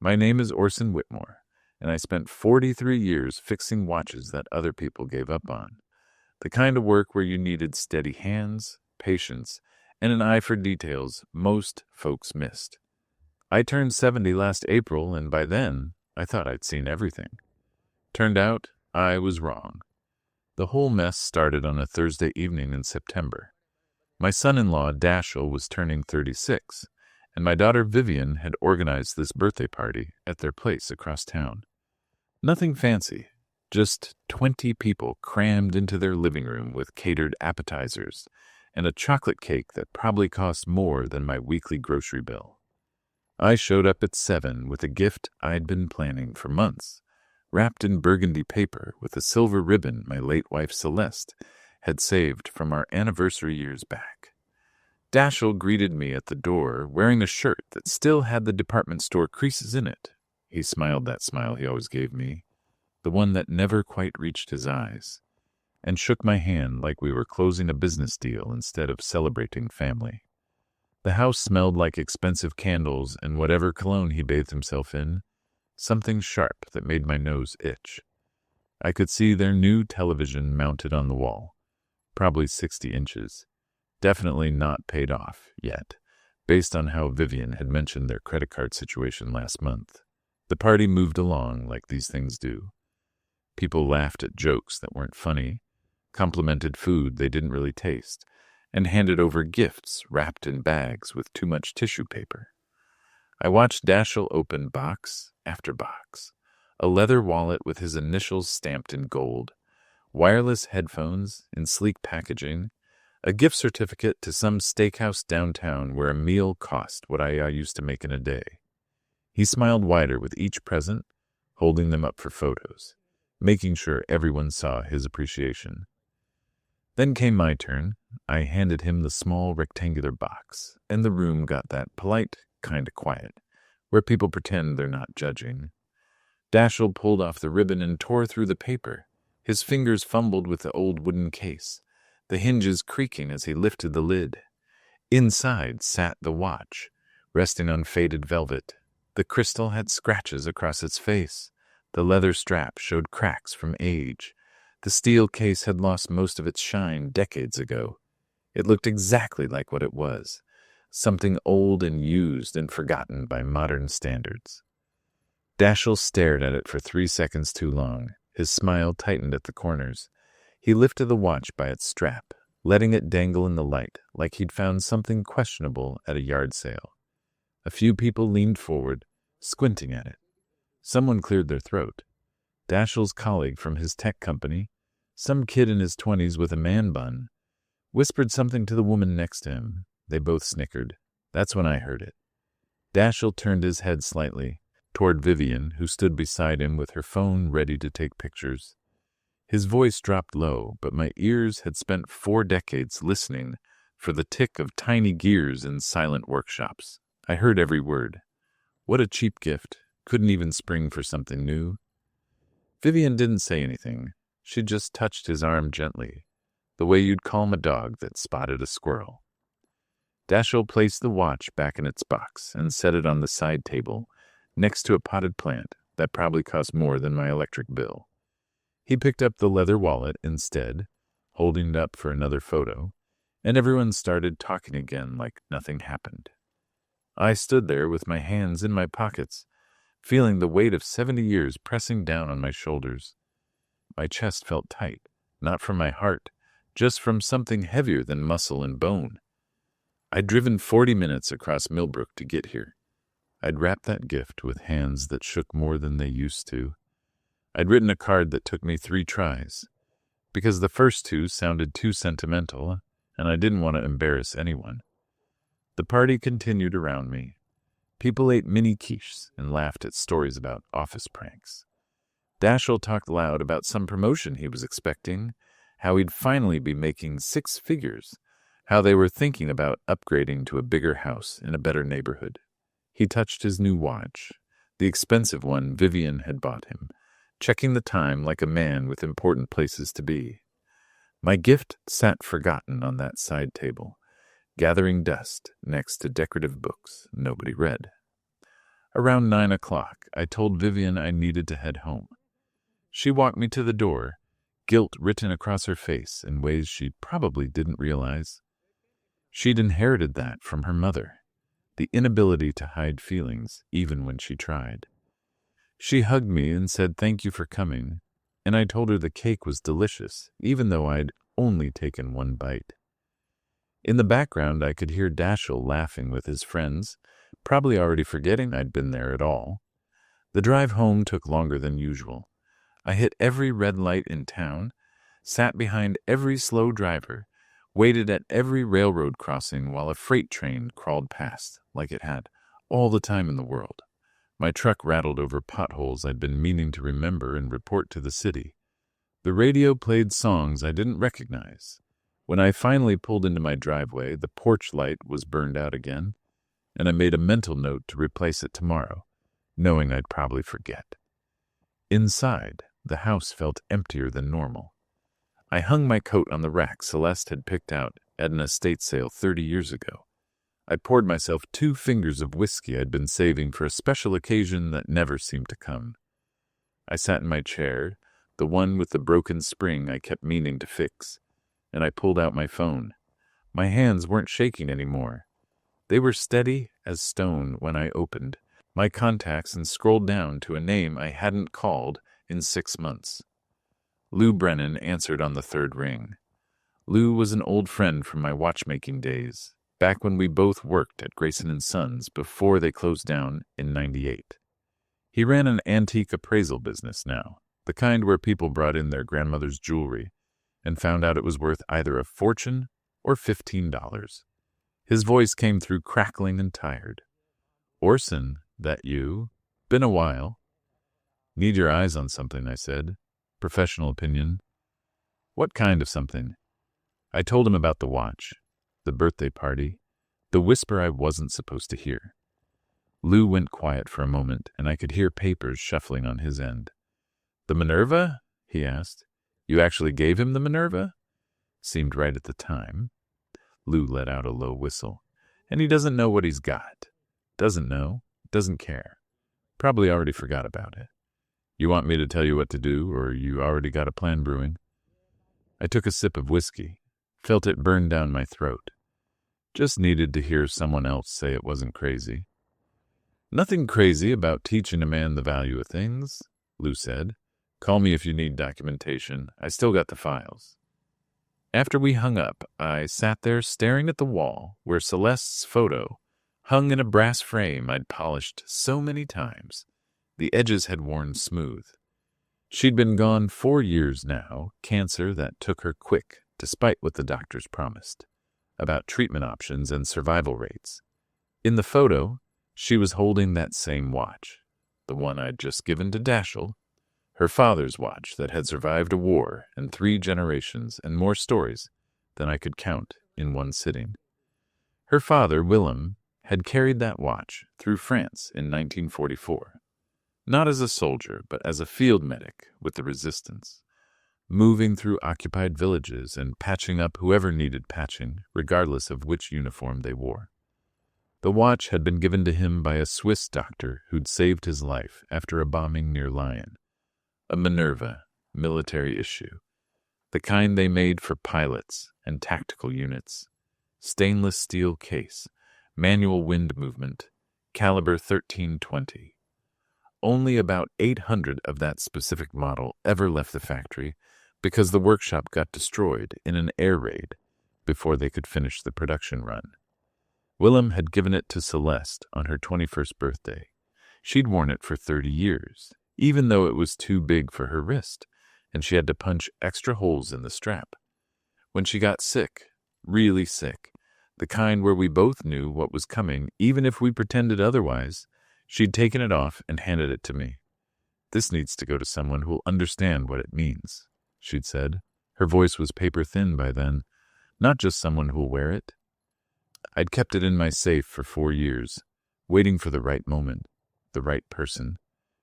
My name is Orson Whitmore, and I spent 43 years fixing watches that other people gave up on. The kind of work where you needed steady hands, patience, and an eye for details most folks missed. I turned 70 last April, and by then, I thought I'd seen everything. Turned out, I was wrong. The whole mess started on a Thursday evening in September. My son-in-law, Dashiell, was turning 36, and my daughter Vivian had organized this birthday party at their place across town. Nothing fancy, just 20 people crammed into their living room with catered appetizers and a chocolate cake that probably cost more than my weekly grocery bill. I showed up at 7 with a gift I'd been planning for months, wrapped in burgundy paper with a silver ribbon my late wife Celeste had saved from our anniversary years back. Dashiell greeted me at the door wearing a shirt that still had the department store creases in it. He smiled that smile he always gave me, the one that never quite reached his eyes, and shook my hand like we were closing a business deal instead of celebrating family. The house smelled like expensive candles and whatever cologne he bathed himself in, something sharp that made my nose itch. I could see their new television mounted on the wall, probably 60 inches. Definitely not paid off yet, based on how Vivian had mentioned their credit card situation last month. The party moved along like these things do. People laughed at jokes that weren't funny, complimented food they didn't really taste, and handed over gifts wrapped in bags with too much tissue paper. I watched Dashiell open box after box, a leather wallet with his initials stamped in gold, wireless headphones in sleek packaging, a gift certificate to some steakhouse downtown where a meal cost what I used to make in a day. He smiled wider with each present, holding them up for photos, making sure everyone saw his appreciation. Then came my turn. I handed him the small rectangular box, and the room got that polite kind of quiet, where people pretend they're not judging. Dashiell pulled off the ribbon and tore through the paper. His fingers fumbled with the old wooden case, the hinges creaking as he lifted the lid. Inside sat the watch, resting on faded velvet. The crystal had scratches across its face. The leather strap showed cracks from age. The steel case had lost most of its shine decades ago. It looked exactly like what it was, something old and used and forgotten by modern standards. Dashiell stared at it for 3 seconds too long. His smile tightened at the corners. He lifted the watch by its strap, letting it dangle in the light like he'd found something questionable at a yard sale. A few people leaned forward, squinting at it. Someone cleared their throat. Dashiell's colleague from his tech company, some kid in his 20s with a man bun, whispered something to the woman next to him. They both snickered. That's when I heard it. Dashiell turned his head slightly, toward Vivian, who stood beside him with her phone ready to take pictures. His voice dropped low, but my ears had spent 4 decades listening for the tick of tiny gears in silent workshops. I heard every word. What a cheap gift. Couldn't even spring for something new. Vivian didn't say anything. She just touched his arm gently, the way you'd calm a dog that spotted a squirrel. Dashiell placed the watch back in its box and set it on the side table next to a potted plant that probably cost more than my electric bill. He picked up the leather wallet instead, holding it up for another photo, and everyone started talking again like nothing happened. I stood there with my hands in my pockets, feeling the weight of 70 years pressing down on my shoulders. My chest felt tight, not from my heart, just from something heavier than muscle and bone. I'd driven 40 minutes across Millbrook to get here. I'd wrapped that gift with hands that shook more than they used to. I'd written a card that took me 3 tries, because the first 2 sounded too sentimental, and I didn't want to embarrass anyone. The party continued around me. People ate mini quiches and laughed at stories about office pranks. Dashiell talked loud about some promotion he was expecting, how he'd finally be making 6 figures, how they were thinking about upgrading to a bigger house in a better neighborhood. He touched his new watch, the expensive one Vivian had bought him, checking the time like a man with important places to be. My gift sat forgotten on that side table, gathering dust next to decorative books nobody read. Around 9 o'clock, I told Vivian I needed to head home. She walked me to the door, guilt written across her face in ways she probably didn't realize. She'd inherited that from her mother, the inability to hide feelings even when she tried. She hugged me and said thank you for coming, and I told her the cake was delicious, even though I'd only taken one bite. In the background, I could hear Dashiell laughing with his friends, probably already forgetting I'd been there at all. The drive home took longer than usual. I hit every red light in town, sat behind every slow driver, waited at every railroad crossing while a freight train crawled past like it had all the time in the world. My truck rattled over potholes I'd been meaning to remember and report to the city. The radio played songs I didn't recognize. When I finally pulled into my driveway, the porch light was burned out again, and I made a mental note to replace it tomorrow, knowing I'd probably forget. Inside, the house felt emptier than normal. I hung my coat on the rack Celeste had picked out at an estate sale 30 years ago. I poured myself 2 fingers of whiskey I'd been saving for a special occasion that never seemed to come. I sat in my chair, the one with the broken spring I kept meaning to fix, and I pulled out my phone. My hands weren't shaking anymore. They were steady as stone when I opened my contacts and scrolled down to a name I hadn't called in 6 months. Lou Brennan answered on the 3rd ring. Lou was an old friend from my watchmaking days, back when we both worked at Grayson & Sons before they closed down in '98. He ran an antique appraisal business now, the kind where people brought in their grandmother's jewelry and found out it was worth either a fortune or $15. His voice came through crackling and tired. "Orson, that you? Been a while." "Need your eyes on something," I said. "Professional opinion." "What kind of something?" I told him about the watch, the birthday party, the whisper I wasn't supposed to hear. Lou went quiet for a moment, and I could hear papers shuffling on his end. "The Minerva?" he asked. "You actually gave him the Minerva?" Seemed right at the time. Lou let out a low whistle. "And he doesn't know what he's got. Doesn't know, doesn't care. Probably already forgot about it. You want me to tell you what to do, or you already got a plan brewing?" I took a sip of whiskey, felt it burn down my throat. Just needed to hear someone else say it wasn't crazy. "Nothing crazy about teaching a man the value of things," Lou said. "Call me if you need documentation. I still got the files." After we hung up, I sat there staring at the wall where Celeste's photo hung in a brass frame I'd polished so many times. The edges had worn smooth. She'd been gone 4 years now, cancer that took her quick, despite what the doctors promised about treatment options and survival rates. In the photo, she was holding that same watch, the one I'd just given to Dashiell, her father's watch that had survived a war and 3 generations and more stories than I could count in one sitting. Her father, Willem, had carried that watch through France in 1944, not as a soldier, but as a field medic with the resistance, moving through occupied villages and patching up whoever needed patching, regardless of which uniform they wore. The watch had been given to him by a Swiss doctor who'd saved his life after a bombing near Lyon. A Minerva, military issue, the kind they made for pilots and tactical units. Stainless steel case, manual wind movement, caliber 1320. Only about 800 of that specific model ever left the factory because the workshop got destroyed in an air raid before they could finish the production run. Willem had given it to Celeste on her 21st birthday. She'd worn it for 30 years, even though it was too big for her wrist, and she had to punch extra holes in the strap. When she got sick, really sick, the kind where we both knew what was coming, even if we pretended otherwise, she'd taken it off and handed it to me. "This needs to go to someone who'll understand what it means," she'd said. Her voice was paper thin by then, "not just someone who'll wear it." I'd kept it in my safe for 4 years, waiting for the right moment, the right person.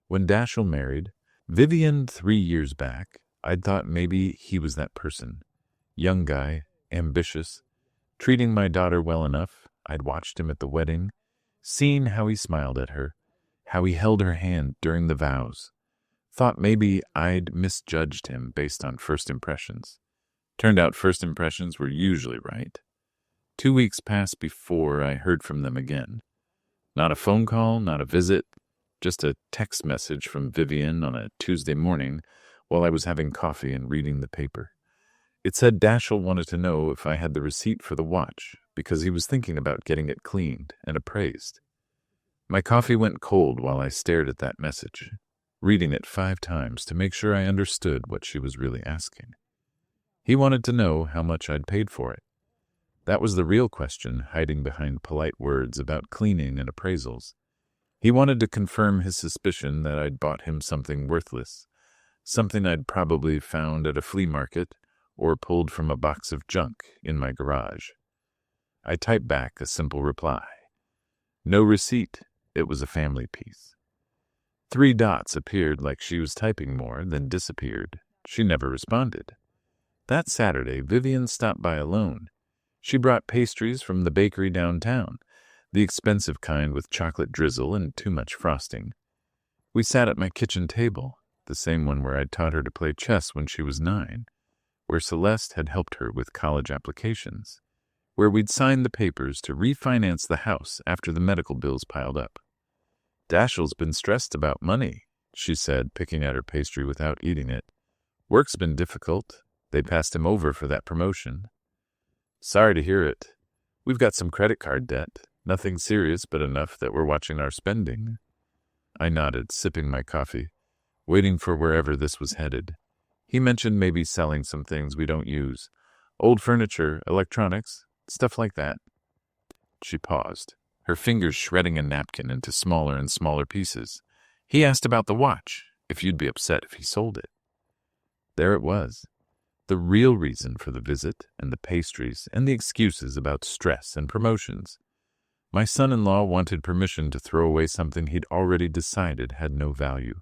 When Dashiell married Vivian 3 years back, I'd thought maybe he was that person. Young guy, ambitious, treating my daughter well enough. I'd watched him at the wedding, seen how he smiled at her, how he held her hand during the vows. Thought maybe I'd misjudged him based on first impressions. Turned out first impressions were usually right. 2 weeks passed before I heard from them again. Not a phone call, not a visit, just a text message from Vivian on a Tuesday morning while I was having coffee and reading the paper. It said Dashiell wanted to know if I had the receipt for the watch because he was thinking about getting it cleaned and appraised. My coffee went cold while I stared at that message, reading it 5 times to make sure I understood what she was really asking. He wanted to know how much I'd paid for it. That was the real question, hiding behind polite words about cleaning and appraisals. He wanted to confirm his suspicion that I'd bought him something worthless, something I'd probably found at a flea market or pulled from a box of junk in my garage. I typed back a simple reply. No receipt. It was a family piece. 3 dots appeared like she was typing more, then disappeared. She never responded. That Saturday, Vivian stopped by alone. She brought pastries from the bakery downtown, the expensive kind with chocolate drizzle and too much frosting. We sat at my kitchen table, the same one where I'd taught her to play chess when she was 9, where Celeste had helped her with college applications, where we'd signed the papers to refinance the house after the medical bills piled up. Dashiell's been stressed about money, she said, picking at her pastry without eating it. Work's been difficult. They passed him over for that promotion. Sorry to hear it. We've got some credit card debt. Nothing serious, but enough that we're watching our spending. I nodded, sipping my coffee, waiting for wherever this was headed. He mentioned maybe selling some things we don't use. Old furniture, electronics, stuff like that. She paused, her fingers shredding a napkin into smaller and smaller pieces. He asked about the watch, if you'd be upset if he sold it. There it was. The real reason for the visit and the pastries and the excuses about stress and promotions. My son-in-law wanted permission to throw away something he'd already decided had no value.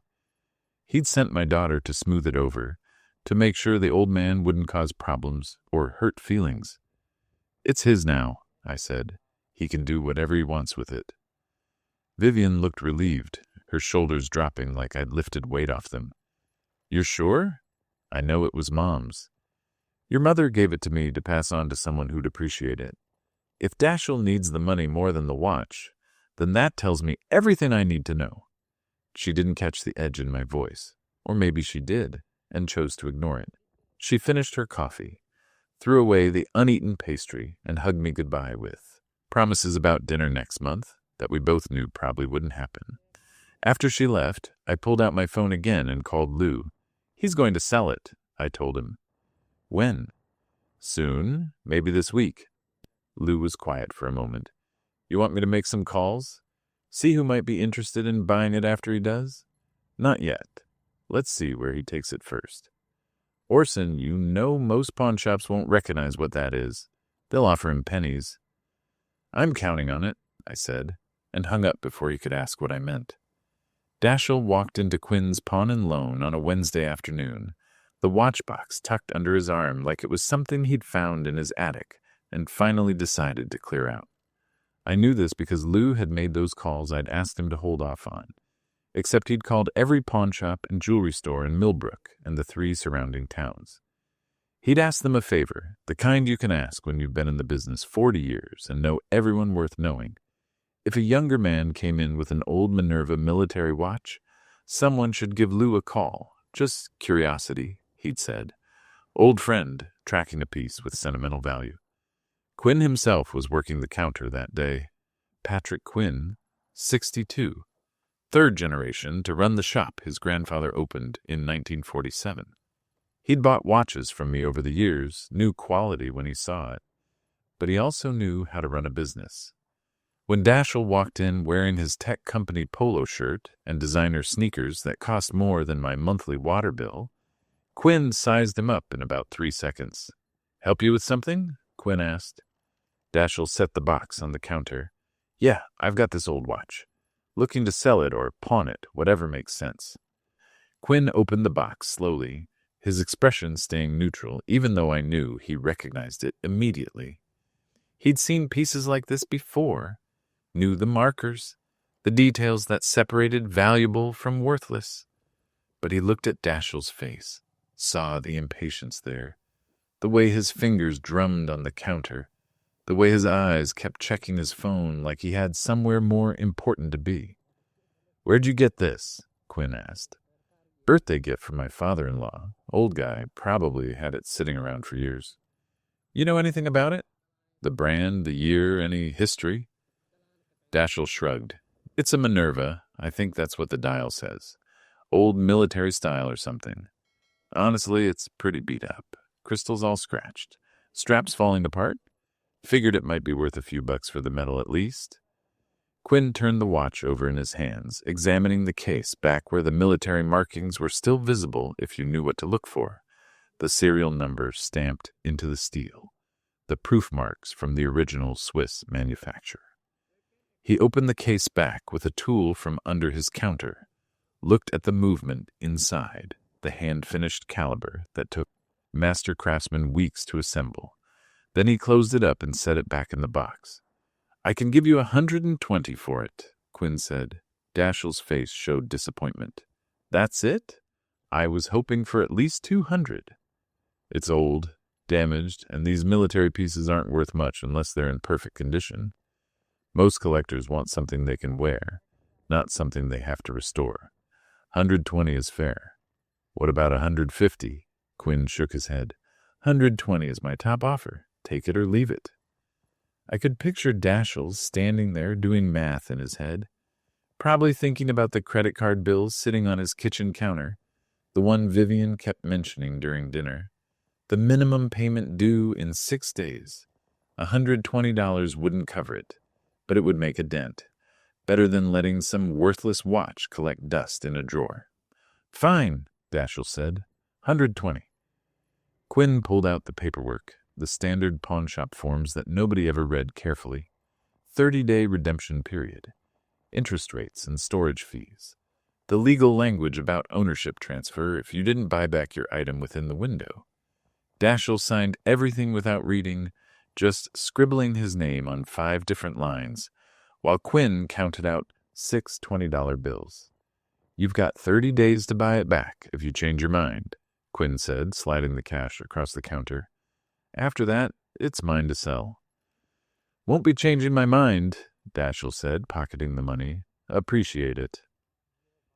He'd sent my daughter to smooth it over, to make sure the old man wouldn't cause problems or hurt feelings. It's his now, I said. He can do whatever he wants with it. Vivian looked relieved, her shoulders dropping like I'd lifted weight off them. You're sure? I know it was Mom's. Your mother gave it to me to pass on to someone who'd appreciate it. If Dashiell needs the money more than the watch, then that tells me everything I need to know. She didn't catch the edge in my voice, or maybe she did, and chose to ignore it. She finished her coffee, threw away the uneaten pastry, and hugged me goodbye with promises about dinner next month that we both knew probably wouldn't happen. After she left, I pulled out my phone again and called Lou. He's going to sell it, I told him. When? Soon, maybe this week. Lou was quiet for a moment. You want me to make some calls? See who might be interested in buying it after he does? Not yet. Let's see where he takes it first. Orson, you know most pawn shops won't recognize what that is. They'll offer him pennies. I'm counting on it, I said, and hung up before he could ask what I meant. Dashiell walked into Quinn's Pawn and Loan on a Wednesday afternoon, the watch box tucked under his arm like it was something he'd found in his attic and finally decided to clear out. I knew this because Lou had made those calls I'd asked him to hold off on, except he'd called every pawn shop and jewelry store in Millbrook and the 3 surrounding towns. He'd asked them a favor, the kind you can ask when you've been in the business 40 years and know everyone worth knowing. If a younger man came in with an old Minerva military watch, someone should give Lou a call. Just curiosity, he'd said. Old friend, tracking a piece with sentimental value. Quinn himself was working the counter that day. Patrick Quinn, 62. 3rd generation to run the shop his grandfather opened in 1947. He'd bought watches from me over the years, knew quality when he saw it, but he also knew how to run a business. When Dashiell walked in wearing his tech company polo shirt and designer sneakers that cost more than my monthly water bill, Quinn sized him up in about 3 seconds. Help you with something? Quinn asked. Dashiell set the box on the counter. Yeah, I've got this old watch. Looking to sell it or pawn it, whatever makes sense. Quinn opened the box slowly, his expression staying neutral, even though I knew he recognized it immediately. He'd seen pieces like this before, knew the markers, the details that separated valuable from worthless. But he looked at Dashiell's face, saw the impatience there, the way his fingers drummed on the counter, the way his eyes kept checking his phone like he had somewhere more important to be. "Where'd you get this?" Quinn asked. "Birthday gift from my father-in-law. Old guy, probably had it sitting around for years." "You know anything about it? The brand, the year, any history?" Dashiell shrugged. "It's a Minerva. I think that's what the dial says. Old military style or something. Honestly, it's pretty beat up. Crystals all scratched. Straps falling apart. Figured it might be worth a few bucks for the metal at least." Quinn turned the watch over in his hands, examining the case back where the military markings were still visible if you knew what to look for. The serial number stamped into the steel. The proof marks from the original Swiss manufacturer. He opened the case back with a tool from under his counter, looked at the movement inside, the hand-finished caliber that took master craftsmen weeks to assemble. Then he closed it up and set it back in the box. "I can give you 120 for it," Quinn said. Dashiell's face showed disappointment. "That's it? I was hoping for at least 200. "It's old, damaged, and these military pieces aren't worth much unless they're in perfect condition. Most collectors want something they can wear, not something they have to restore. 120 is fair." "What about 150? Quinn shook his head. 120 is my top offer. Take it or leave it." I could picture Dashiell standing there doing math in his head, probably thinking about the credit card bills sitting on his kitchen counter, the one Vivian kept mentioning during dinner. The minimum payment due in 6 days. $120 wouldn't cover it, but it would make a dent. Better than letting some worthless watch collect dust in a drawer. "Fine," Dashiell said. 120. Quinn pulled out the paperwork, the standard pawnshop forms that nobody ever read carefully. 30-day redemption period. Interest rates and storage fees. The legal language about ownership transfer if you didn't buy back your item within the window. Dashiell signed everything without reading, just scribbling his name on 5 different lines, while Quinn counted out 6 $20 bills. "You've got 30 days to buy it back if you change your mind," Quinn said, sliding the cash across the counter. "After that, it's mine to sell." "Won't be changing my mind," Dashiell said, pocketing the money. "Appreciate it."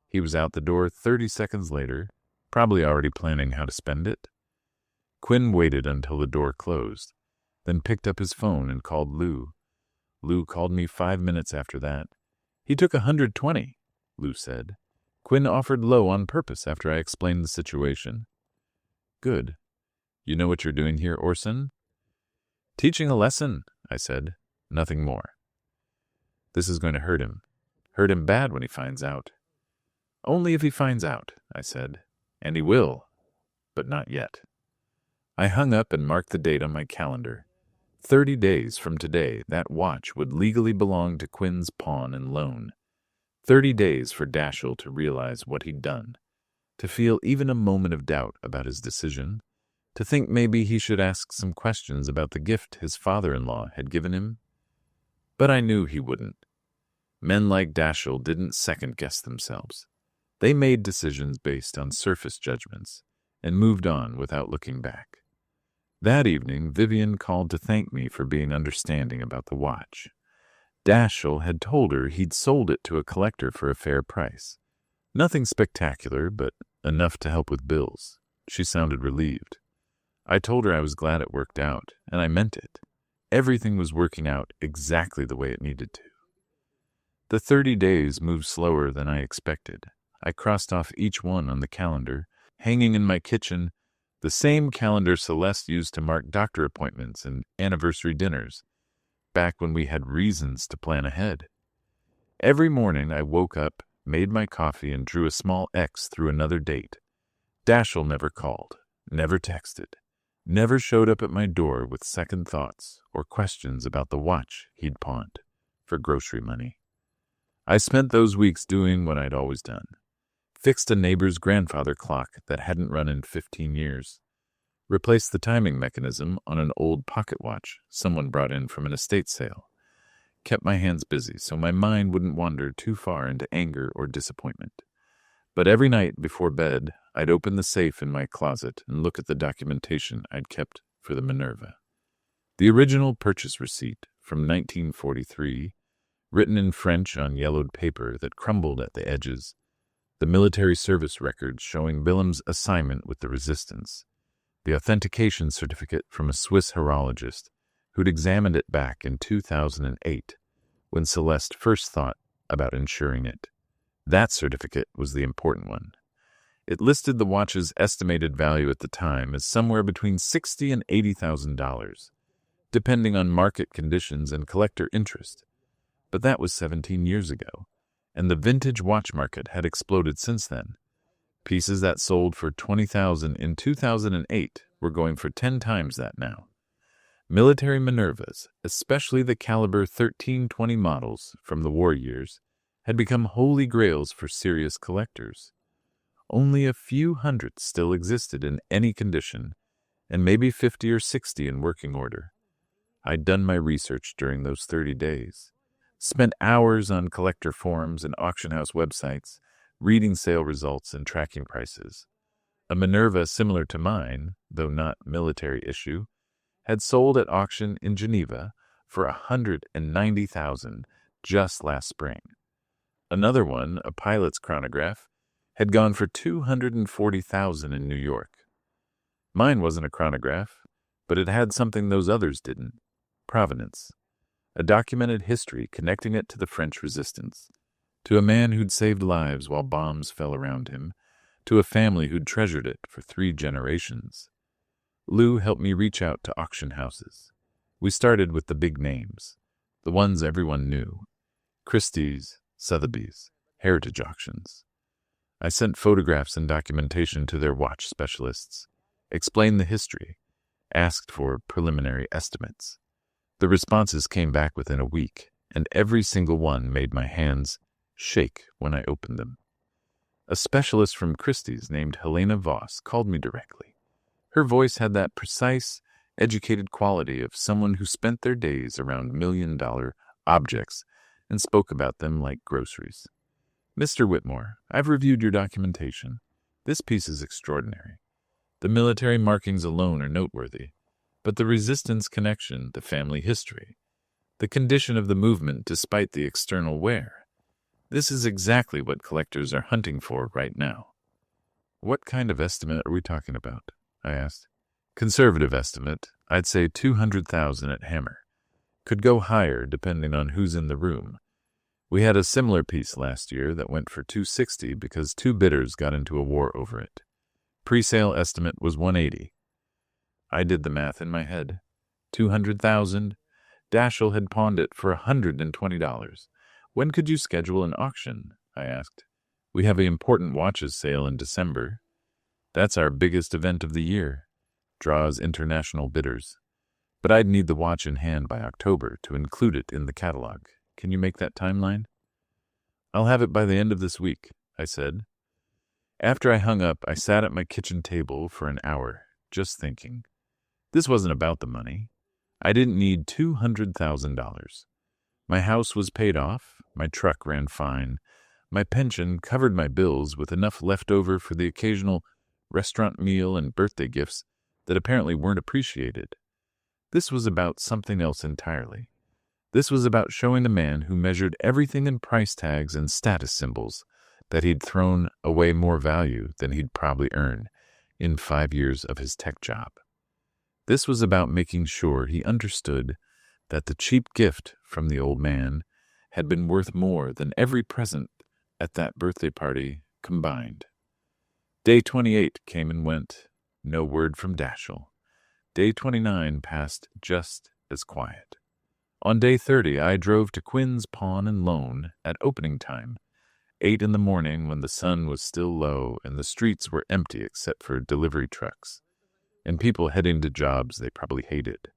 He was out the door 30 seconds later, probably already planning how to spend it. Quinn waited until the door closed, then picked up his phone and called Lou. Lou called me 5 minutes after that. "He took 120, Lou said. "Quinn offered low on purpose after I explained the situation." "Good. You know what you're doing here, Orson?" "Teaching a lesson," I said. "Nothing more." "This is going to hurt him. Hurt him bad when he finds out." "Only if he finds out," I said. "And he will. But not yet." I hung up and marked the date on my calendar. 30 days from today, that watch would legally belong to Quinn's pawn and loan. 30 days for Dashiell to realize what he'd done, to feel even a moment of doubt about his decision, to think maybe he should ask some questions about the gift his father-in-law had given him. But I knew he wouldn't. Men like Dashiell didn't second-guess themselves. They made decisions based on surface judgments and moved on without looking back. That evening, Vivian called to thank me for being understanding about the watch. Dashiell had told her he'd sold it to a collector for a fair price. Nothing spectacular, but enough to help with bills. She sounded relieved. I told her I was glad it worked out, and I meant it. Everything was working out exactly the way it needed to. The 30 days moved slower than I expected. I crossed off each one on the calendar, hanging in my kitchen, the same calendar Celeste used to mark doctor appointments and anniversary dinners, back when we had reasons to plan ahead. Every morning I woke up, made my coffee, and drew a small X through another date. Dashiell never called, never texted, never showed up at my door with second thoughts or questions about the watch he'd pawned for grocery money. I spent those weeks doing what I'd always done. Fixed a neighbor's grandfather clock that hadn't run in 15 years. Replaced the timing mechanism on an old pocket watch someone brought in from an estate sale. kept my hands busy so my mind wouldn't wander too far into anger or disappointment. But every night before bed, I'd open the safe in my closet and look at the documentation I'd kept for the Minerva. The original purchase receipt from 1943, written in French on yellowed paper that crumbled at the edges, the military service records showing Billem's assignment with the Resistance, the authentication certificate from a Swiss horologist who'd examined it back in 2008 when Celeste first thought about insuring it. That certificate was the important one. It listed the watch's estimated value at the time as somewhere between $60,000 and $80,000, depending on market conditions and collector interest. But that was 17 years ago, and the vintage watch market had exploded since then. Pieces that sold for $20,000 in 2008 were going for 10 times that now. Military Minervas, especially the caliber 1320 models from the war years, had become holy grails for serious collectors. Only a few hundred still existed in any condition, and maybe 50 or 60 in working order. I'd done my research during those 30 days, spent hours on collector forums and auction house websites, reading sale results and tracking prices. A Minerva similar to mine, though not military issue, had sold at auction in Geneva for $190,000 just last spring. Another one, a pilot's chronograph, had gone for $240,000 in New York. Mine wasn't a chronograph, but it had something those others didn't: provenance, a documented history connecting it to the French Resistance, to a man who'd saved lives while bombs fell around him, to a family who'd treasured it for 3 generations. Lou helped me reach out to auction houses. We started with the big names, the ones everyone knew: Christie's, Sotheby's, Heritage Auctions. I sent photographs and documentation to their watch specialists, explained the history, asked for preliminary estimates. The responses came back within a week, and every single one made my hands shake when I opened them. A specialist from Christie's named Helena Voss called me directly. Her voice had that precise, educated quality of someone who spent their days around million-dollar objects and spoke about them like groceries. "Mr. Whitmore, I've reviewed your documentation. This piece is extraordinary. The military markings alone are noteworthy, but the Resistance connection, the family history, the condition of the movement despite the external wear, this is exactly what collectors are hunting for right now." "What kind of estimate are we talking about?" I asked. "Conservative estimate, I'd say $200,000 at hammer. Could go higher depending on who's in the room. We had a similar piece last year that went for $260 because 2 bidders got into a war over it. Pre-sale estimate was $180. I did the math in my head. $200,000. Daschle had pawned it for $120. "When could you schedule an auction?" I asked. "We have an important watches sale in December. That's our biggest event of the year. Draws international bidders. But I'd need the watch in hand by October to include it in the catalog. Can you make that timeline?" "I'll have it by the end of this week," I said. After I hung up, I sat at my kitchen table for an hour, just thinking. This wasn't about the money. I didn't need $200,000. My house was paid off, my truck ran fine, my pension covered my bills with enough left over for the occasional restaurant meal and birthday gifts that apparently weren't appreciated. This was about something else entirely. This was about showing the man who measured everything in price tags and status symbols that he'd thrown away more value than he'd probably earn in 5 years of his tech job. This was about making sure he understood that the cheap gift from the old man had been worth more than every present at that birthday party combined. Day 28 came and went. No word from Daschle. Day 29 passed just as quiet. On day 30, I drove to Quinn's Pawn and Loan at opening time, 8 in the morning when the sun was still low and the streets were empty except for delivery trucks and people heading to jobs they probably hated.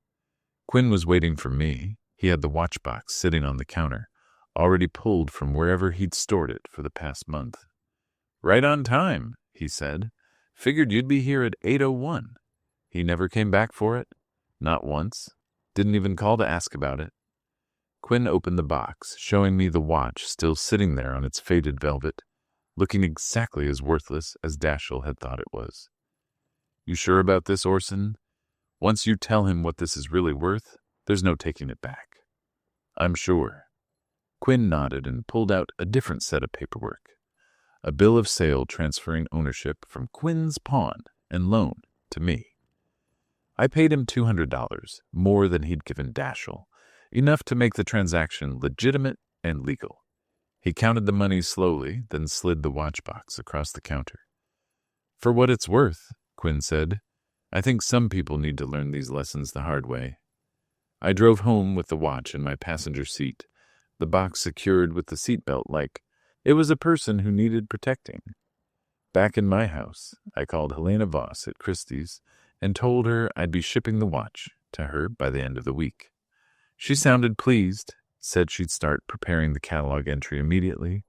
Quinn was waiting for me. He had the watch box sitting on the counter, already pulled from wherever he'd stored it for the past month. "Right on time," he said. "Figured you'd be here at 8:01. He never came back for it? Not once. Didn't even call to ask about it. Quinn opened the box, showing me the watch still sitting there on its faded velvet, looking exactly as worthless as Dashiell had thought it was. "You sure about this, Orson? Once you tell him what this is really worth, there's no taking it back." "I'm sure." Quinn nodded and pulled out a different set of paperwork. A bill of sale transferring ownership from Quinn's pawn and loan to me. I paid him $200, more than he'd given Dashiell, enough to make the transaction legitimate and legal. He counted the money slowly, then slid the watch box across the counter. "For what it's worth," Quinn said, "I think some people need to learn these lessons the hard way." I drove home with the watch in my passenger seat, the box secured with the seatbelt like it was a person who needed protecting. Back in my house, I called Helena Voss at Christie's and told her I'd be shipping the watch to her by the end of the week. She sounded pleased, said she'd start preparing the catalog entry immediately,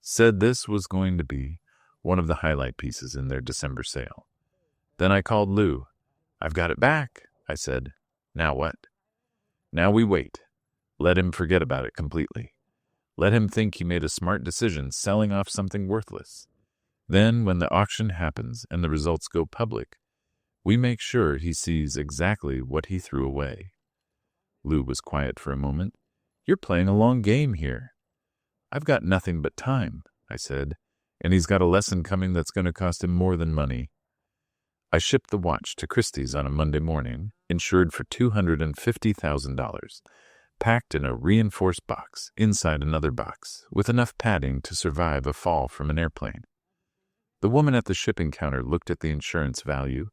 said this was going to be one of the highlight pieces in their December sale. Then I called Lou. "I've got it back," I said. "Now what?" "Now we wait. Let him forget about it completely. Let him think he made a smart decision selling off something worthless. Then, when the auction happens and the results go public, we make sure he sees exactly what he threw away." Lou was quiet for a moment. "You're playing a long game here." "I've got nothing but time," I said, "and he's got a lesson coming that's going to cost him more than money." I shipped the watch to Christie's on a Monday morning, insured for $250,000, packed in a reinforced box inside another box, with enough padding to survive a fall from an airplane. The woman at the shipping counter looked at the insurance value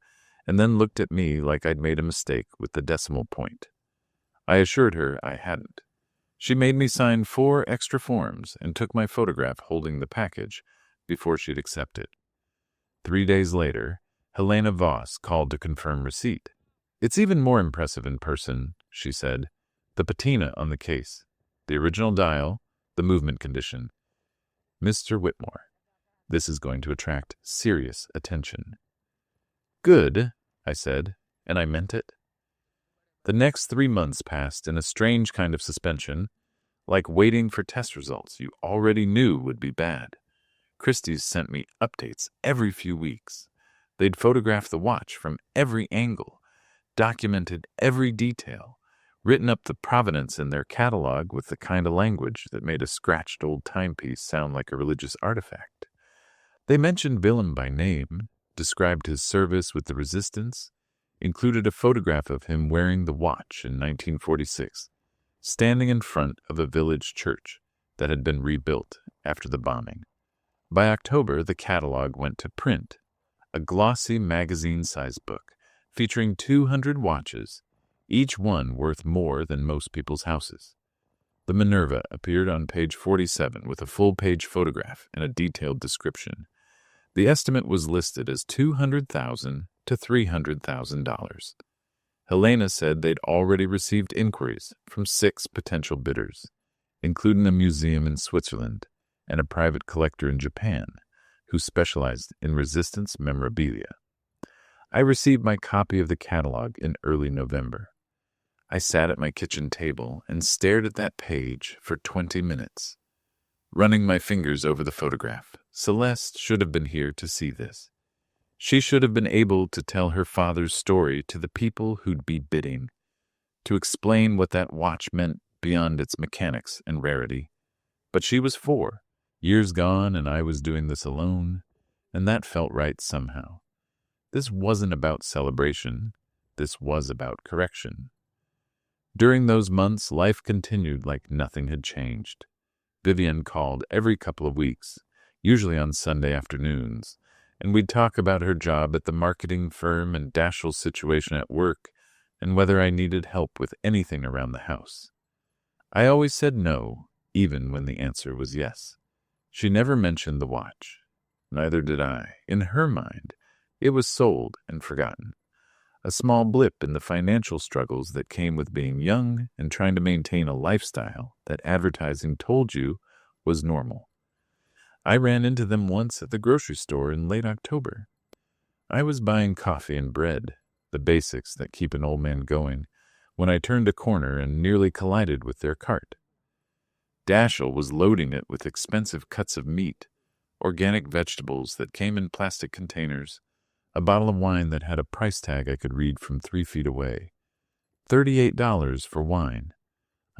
and then looked at me like I'd made a mistake with the decimal point. I assured her I hadn't. She made me sign 4 extra forms and took my photograph holding the package before she'd accept it. 3 days later, Helena Voss called to confirm receipt. "It's even more impressive in person," she said. "The patina on the case, the original dial, the movement condition. Mr. Whitmore, this is going to attract serious attention." "Good," I said, and I meant it. The next 3 months passed in a strange kind of suspension, like waiting for test results you already knew would be bad. Christie's sent me updates every few weeks. They'd photographed the watch from every angle, documented every detail, written up the provenance in their catalog with the kind of language that made a scratched old timepiece sound like a religious artifact. They mentioned Willem by name, described his service with the Resistance, included a photograph of him wearing the watch in 1946, standing in front of a village church that had been rebuilt after the bombing. By October, the catalog went to print, a glossy magazine-sized book featuring 200 watches, each one worth more than most people's houses. The Minerva appeared on page 47 with a full-page photograph and a detailed description. The estimate was listed as $200,000 to $300,000. Helena said they'd already received inquiries from 6 potential bidders, including a museum in Switzerland and a private collector in Japan who specialized in Resistance memorabilia. I received my copy of the catalog in early November. I sat at my kitchen table and stared at that page for 20 minutes. Running my fingers over the photograph, Celeste should have been here to see this. She should have been able to tell her father's story to the people who'd be bidding, to explain what that watch meant beyond its mechanics and rarity. But she was 4, years gone, and I was doing this alone, and that felt right somehow. This wasn't about celebration. This was about correction. During those months, life continued like nothing had changed. Vivian called every couple of weeks, usually on Sunday afternoons, and we'd talk about her job at the marketing firm and Dashiell's situation at work and whether I needed help with anything around the house. I always said no, even when the answer was yes. She never mentioned the watch. Neither did I. In her mind, it was sold and forgotten. A small blip in the financial struggles that came with being young and trying to maintain a lifestyle that advertising told you was normal. I ran into them once at the grocery store in late October. I was buying coffee and bread, the basics that keep an old man going, when I turned a corner and nearly collided with their cart. Dashiell was loading it with expensive cuts of meat, organic vegetables that came in plastic containers, a bottle of wine that had a price tag I could read from 3 feet away. $38 for wine.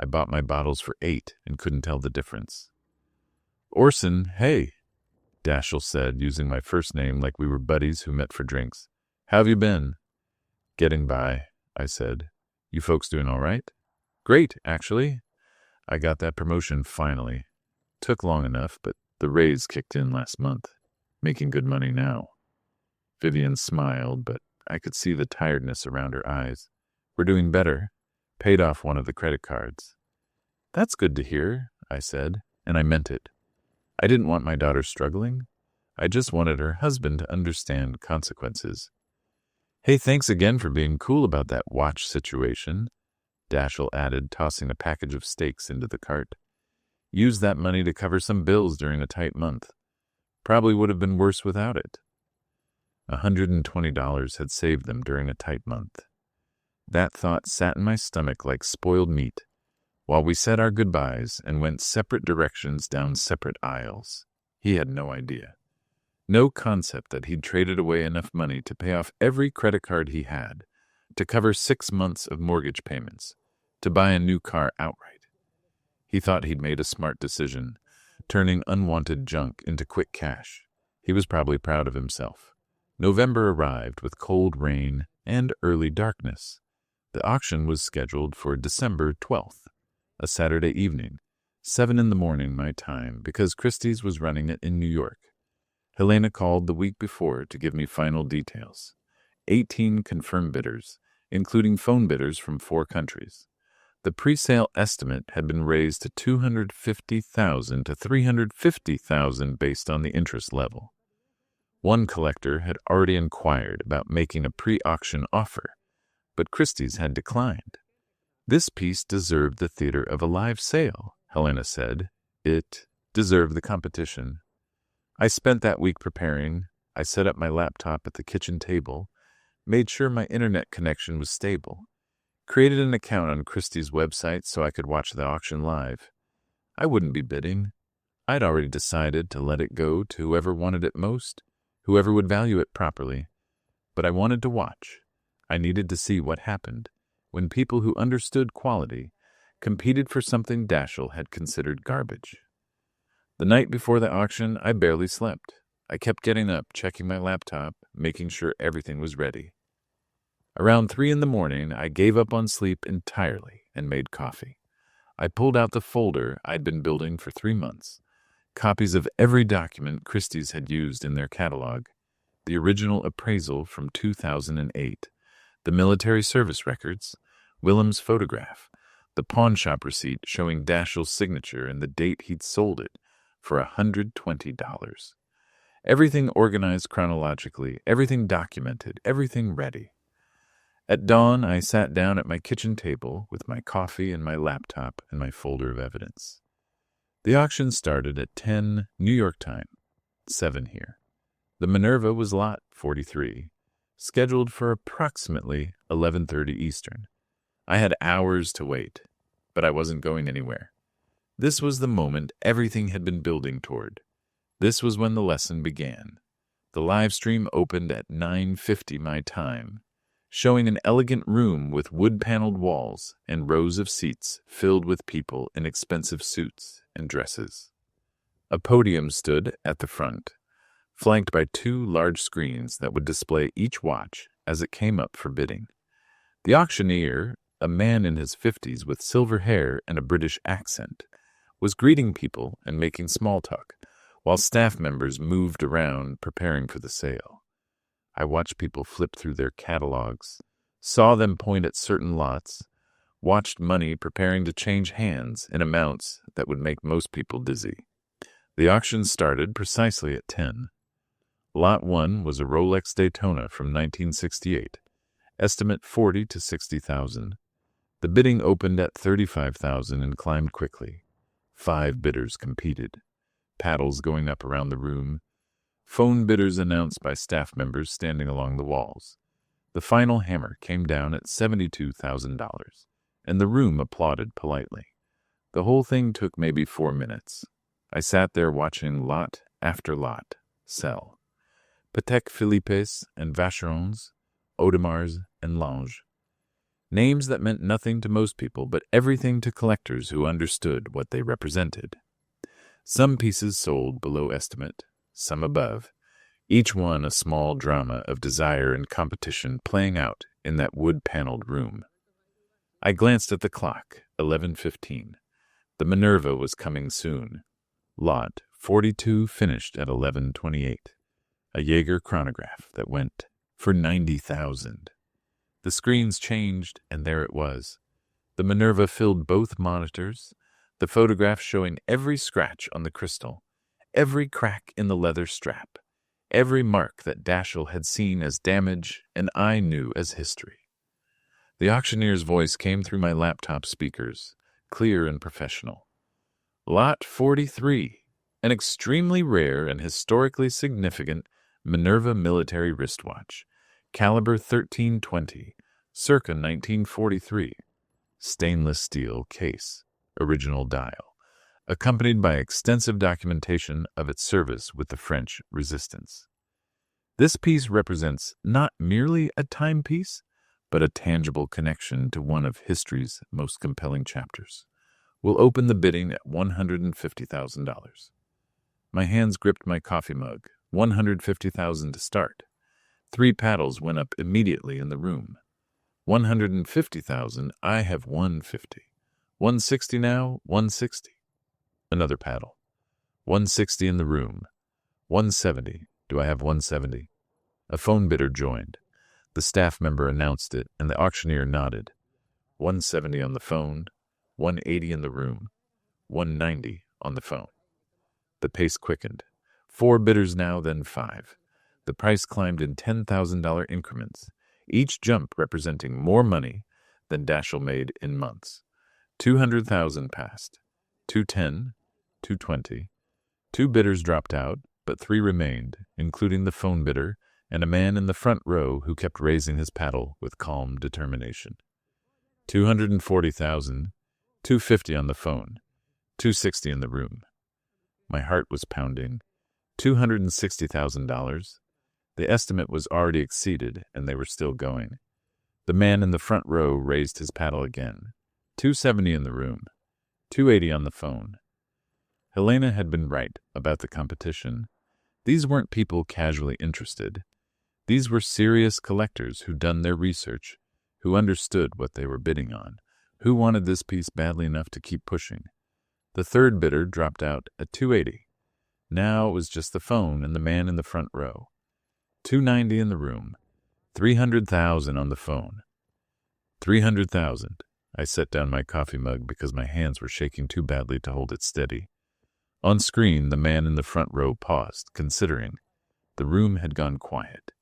I bought my bottles for $8 and couldn't tell the difference. Orson, hey, Dashiell said, using my first name like we were buddies who met for drinks. How have you been? Getting by, I said. You folks doing all right? Great, actually. I got that promotion finally. Took long enough, but the raise kicked in last month. Making good money now. Vivian smiled, but I could see the tiredness around her eyes. We're doing better. Paid off one of the credit cards. That's good to hear, I said, and I meant it. I didn't want my daughter struggling. I just wanted her husband to understand consequences. Hey, thanks again for being cool about that watch situation, Dashiell added, tossing a package of steaks into the cart. Use that money to cover some bills during a tight month. Probably would have been worse without it. $120 had saved them during a tight month. That thought sat in my stomach like spoiled meat, while we said our goodbyes and went separate directions down separate aisles. He had no idea. No concept that he'd traded away enough money to pay off every credit card he had, to cover 6 months of mortgage payments, to buy a new car outright. He thought he'd made a smart decision, turning unwanted junk into quick cash. He was probably proud of himself. November arrived with cold rain and early darkness. The auction was scheduled for December 12th, a Saturday evening, 7 in the morning my time, because Christie's was running it in New York. Helena called the week before to give me final details. 18 confirmed bidders, including phone bidders from 4 countries. The pre-sale estimate had been raised to $250,000 to $350,000 based on the interest level. One collector had already inquired about making a pre-auction offer, but Christie's had declined. This piece deserved the theater of a live sale, Helena said. It deserved the competition. I spent that week preparing. I set up my laptop at the kitchen table, made sure my internet connection was stable, created an account on Christie's website so I could watch the auction live. I wouldn't be bidding. I'd already decided to let it go to whoever wanted it most, whoever would value it properly. But I wanted to watch. I needed to see what happened when people who understood quality competed for something Dashiell had considered garbage. The night before the auction, I barely slept. I kept getting up, checking my laptop, making sure everything was ready. Around 3 in the morning, I gave up on sleep entirely and made coffee. I pulled out the folder I'd been building for 3 months, copies of every document Christie's had used in their catalog, the original appraisal from 2008, the military service records, Willem's photograph, the pawn shop receipt showing Dashiell's signature and the date he'd sold it for $120. Everything organized chronologically, everything documented, everything ready. At dawn, I sat down at my kitchen table with my coffee and my laptop and my folder of evidence. The auction started at 10 New York time, 7 here. The Minerva was lot 43, scheduled for approximately 11:30 Eastern. I had hours to wait, but I wasn't going anywhere. This was the moment everything had been building toward. This was when the lesson began. The live stream opened at 9:50 my time, showing an elegant room with wood-paneled walls and rows of seats filled with people in expensive suits and dresses. A podium stood at the front, flanked by 2 large screens that would display each watch as it came up for bidding. The auctioneer, a man in his 50s with silver hair and a British accent, was greeting people and making small talk, while staff members moved around preparing for the sale. I watched people flip through their catalogs, saw them point at certain lots, watched money preparing to change hands in amounts that would make most people dizzy. The auction started precisely at 10. Lot 1 was a Rolex Daytona from 1968, estimate $40,000 to $60,000. The bidding opened at $35,000 and climbed quickly. 5 bidders competed, paddles going up around the room, phone bidders announced by staff members standing along the walls. The final hammer came down at $72,000, and the room applauded politely. The whole thing took maybe 4 minutes. I sat there watching lot after lot sell. Patek Philippes and Vacherons, Audemars and Lange. Names that meant nothing to most people, but everything to collectors who understood what they represented. Some pieces sold below estimate, some above, each one a small drama of desire and competition playing out in that wood-paneled room. I glanced at the clock, 11:15. The Minerva was coming soon. Lot 42 finished at 11:28. A Jaeger chronograph that went for 90,000. The screens changed, and there it was. The Minerva filled both monitors, the photograph showing every scratch on the crystal, every crack in the leather strap, every mark that Dashiell had seen as damage and I knew as history. The auctioneer's voice came through my laptop speakers, clear and professional. Lot 43, an extremely rare and historically significant Minerva military wristwatch, caliber 1320, circa 1943, stainless steel case, original dial, accompanied by extensive documentation of its service with the French resistance. This piece represents not merely a timepiece, but a tangible connection to one of history's most compelling chapters. We'll open the bidding at $150,000. My hands gripped my coffee mug, $150,000 to start. 3 paddles went up immediately in the room. $150,000, I have $150. $160 now, $160. Another paddle. $160 in the room. $170. Do I have $170? A phone bidder joined. The staff member announced it, and the auctioneer nodded. $170 on the phone, $180 in the room, $190 on the phone. The pace quickened. 4 bidders now, then 5. The price climbed in $10,000 increments, each jump representing more money than Dashiell made in months. $200,000 passed. $210, $220. 2 bidders dropped out, but 3 remained, including the phone bidder and a man in the front row who kept raising his paddle with calm determination. $240,000, $250 on the phone, $260 in the room. My heart was pounding. $260,000. The estimate was already exceeded, and they were still going. The man in the front row raised his paddle again. $270 in the room, $280 on the phone. Helena had been right about the competition. These weren't people casually interested. These were serious collectors who'd done their research, who understood what they were bidding on, who wanted this piece badly enough to keep pushing. The third bidder dropped out at $280. Now it was just the phone and the man in the front row. $290 in the room, $300,000 on the phone. $300,000. I set down my coffee mug because my hands were shaking too badly to hold it steady. On screen, the man in the front row paused, considering. The room had gone quiet.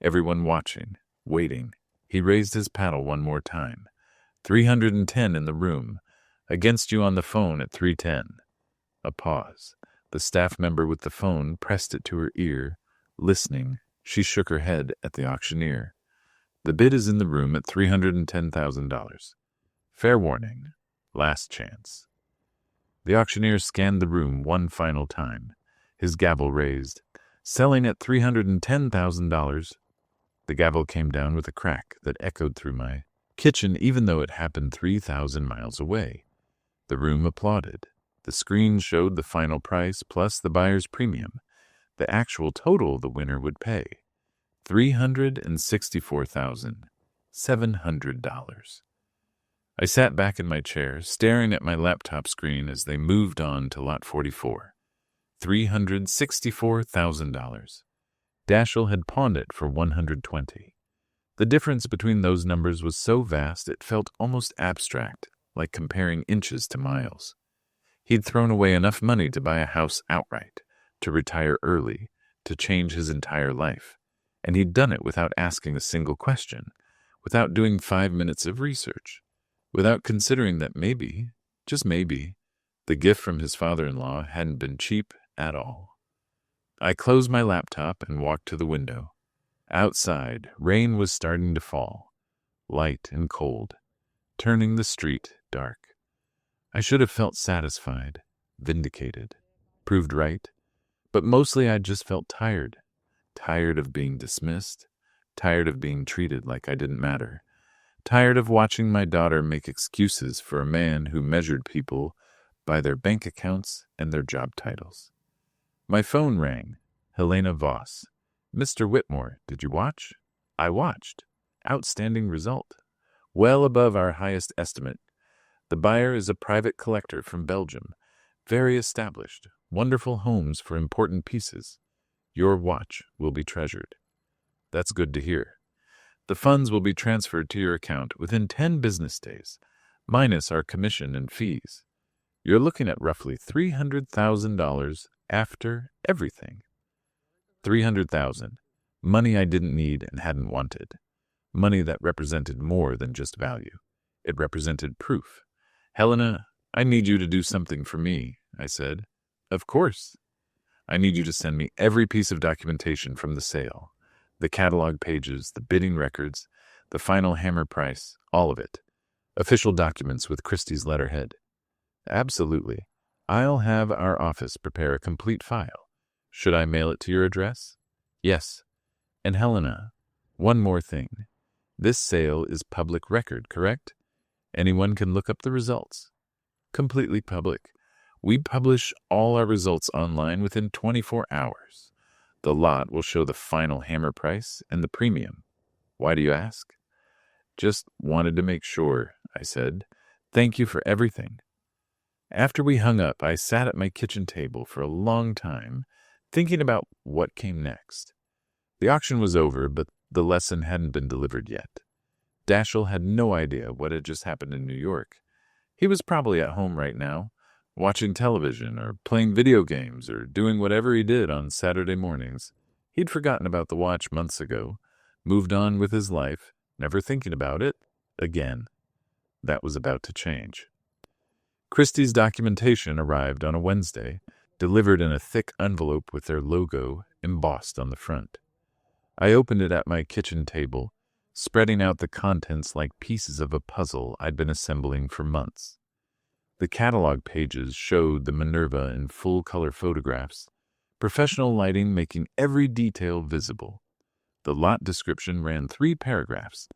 Everyone watching, waiting. He raised his paddle one more time. $310 in the room. Against you on the phone at $310. A pause. The staff member with the phone pressed it to her ear. Listening, she shook her head at the auctioneer. The bid is in the room at $310,000. Fair warning. Last chance. The auctioneer scanned the room one final time, his gavel raised. Selling at $310,000. The gavel came down with a crack that echoed through my kitchen even though it happened 3,000 miles away. The room applauded. The screen showed the final price plus the buyer's premium. The actual total the winner would pay. $364,700. I sat back in my chair, staring at my laptop screen as they moved on to lot 44. $364,000. Dashiell had pawned it for $120. The difference between those numbers was so vast it felt almost abstract, like comparing inches to miles. He'd thrown away enough money to buy a house outright, to retire early, to change his entire life. And he'd done it without asking a single question, without doing 5 minutes of research, without considering that maybe, just maybe, the gift from his father-in-law hadn't been cheap at all. I closed my laptop and walked to the window. Outside, rain was starting to fall, light and cold, turning the street dark. I should have felt satisfied, vindicated, proved right, but mostly I just felt tired. Tired of being dismissed, tired of being treated like I didn't matter, tired of watching my daughter make excuses for a man who measured people by their bank accounts and their job titles. My phone rang. Helena Voss. Mr. Whitmore, did you watch? I watched. Outstanding result. Well above our highest estimate. The buyer is a private collector from Belgium. Very established. Wonderful homes for important pieces. Your watch will be treasured. That's good to hear. The funds will be transferred to your account within 10 business days, minus our commission and fees. You're looking at roughly $300,000 after everything. $300,000. Money I didn't need and hadn't wanted. Money that represented more than just value. It represented proof. Helena, I need you to do something for me, I said. Of course. I need you to send me every piece of documentation from the sale. The catalog pages, the bidding records, the final hammer price, all of it. Official documents with Christie's letterhead. Absolutely. I'll have our office prepare a complete file. Should I mail it to your address? Yes. And Helena, one more thing. This sale is public record, correct? Anyone can look up the results. Completely public. We publish all our results online within 24 hours. The lot will show the final hammer price and the premium. Why do you ask? Just wanted to make sure, I said. Thank you for everything. After we hung up, I sat at my kitchen table for a long time, thinking about what came next. The auction was over, but the lesson hadn't been delivered yet. Dashiell had no idea what had just happened in New York. He was probably at home right now, watching television or playing video games or doing whatever he did on Saturday mornings. He'd forgotten about the watch months ago, moved on with his life, never thinking about it again. That was about to change. Christie's documentation arrived on a Wednesday, delivered in a thick envelope with their logo embossed on the front. I opened it at my kitchen table, spreading out the contents like pieces of a puzzle I'd been assembling for months. The catalog pages showed the Minerva in full-color photographs, professional lighting making every detail visible. The lot description ran 3 paragraphs,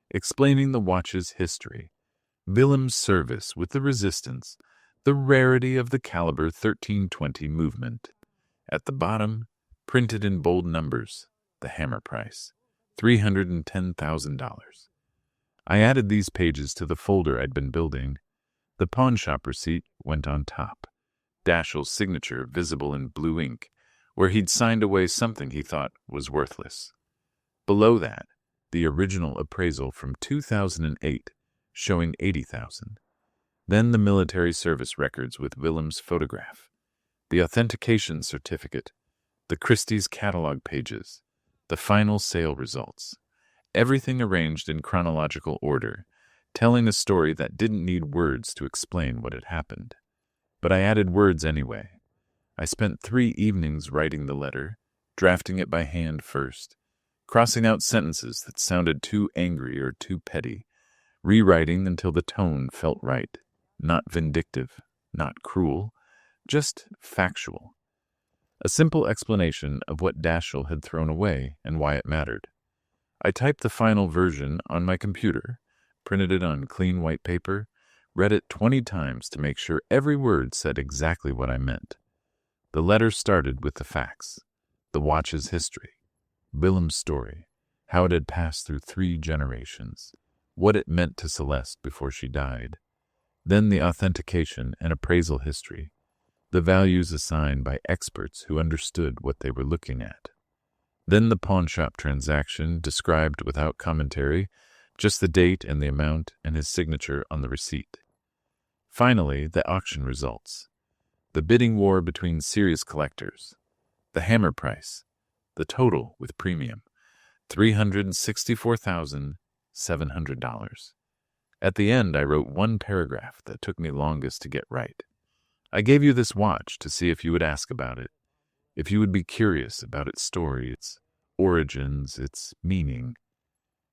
explaining the watch's history, Willem's service with the Resistance, the rarity of the caliber 1320 movement. At the bottom, printed in bold numbers, the hammer price, $310,000. I added these pages to the folder I'd been building. The pawnshop receipt went on top, Dashiell's signature visible in blue ink, where he'd signed away something he thought was worthless. Below that, the original appraisal from 2008, showing $80,000. Then the military service records with Willem's photograph, the authentication certificate, the Christie's catalog pages, the final sale results. Everything arranged in chronological order, telling a story that didn't need words to explain what had happened. But I added words anyway. I spent 3 evenings writing the letter, drafting it by hand first, crossing out sentences that sounded too angry or too petty, rewriting until the tone felt right, not vindictive, not cruel, just factual. A simple explanation of what Dashiell had thrown away and why it mattered. I typed the final version on my computer, printed it on clean white paper, read it 20 times to make sure every word said exactly what I meant. The letter started with the facts, the watch's history, Willem's story, how it had passed through 3 generations, what it meant to Celeste before she died, then the authentication and appraisal history, the values assigned by experts who understood what they were looking at. Then the pawnshop transaction described without commentary, just the date and the amount and his signature on the receipt. Finally, the auction results. The bidding war between serious collectors. The hammer price. The total with premium. $364,700. At the end, I wrote 1 paragraph that took me longest to get right. I gave you this watch to see if you would ask about it, if you would be curious about its story, its origins, its meaning.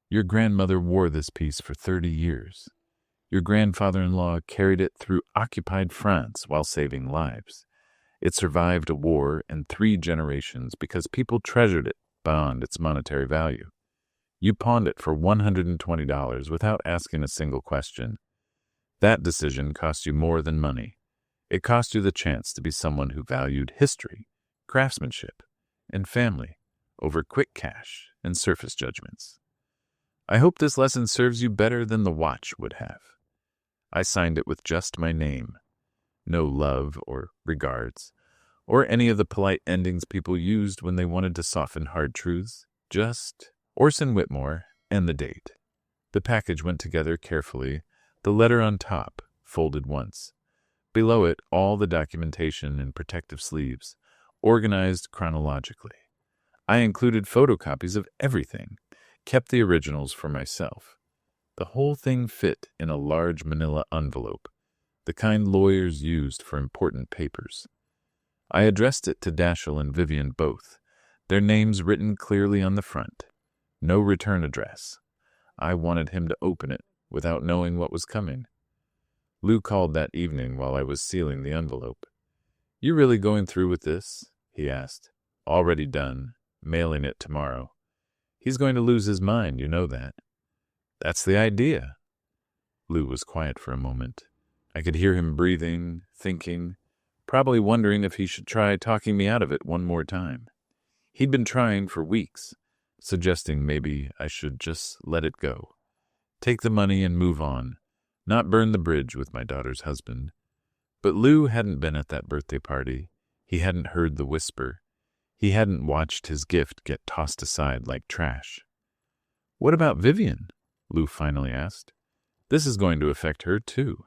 Your grandmother wore this piece for 30 years. Your grandfather-in-law carried it through occupied France while saving lives. It survived a war and 3 generations because people treasured it beyond its monetary value. You pawned it for $120 without asking a single question. That decision cost you more than money. It cost you the chance to be someone who valued history, craftsmanship, and family over quick cash and surface judgments. I hope this lesson serves you better than the watch would have. I signed it with just my name. No love or regards, or any of the polite endings people used when they wanted to soften hard truths. Just Orson Whitmore and the date. The package went together carefully, the letter on top, folded once. Below it, all the documentation in protective sleeves, organized chronologically. I included photocopies of everything, kept the originals for myself. The whole thing fit in a large manila envelope, the kind lawyers used for important papers. I addressed it to Dashiell and Vivian both, their names written clearly on the front. No return address. I wanted him to open it without knowing what was coming. Lou called that evening while I was sealing the envelope. "You really going through with this?" he asked. "Already done. Mailing it tomorrow." "He's going to lose his mind, you know that." "That's the idea." Lou was quiet for a moment. I could hear him breathing, thinking, probably wondering if he should try talking me out of it one more time. He'd been trying for weeks, suggesting maybe I should just let it go. Take the money and move on, not burn the bridge with my daughter's husband. But Lou hadn't been at that birthday party. He hadn't heard the whisper. He hadn't watched his gift get tossed aside like trash. "What about Vivian?" Lou finally asked. "This is going to affect her, too."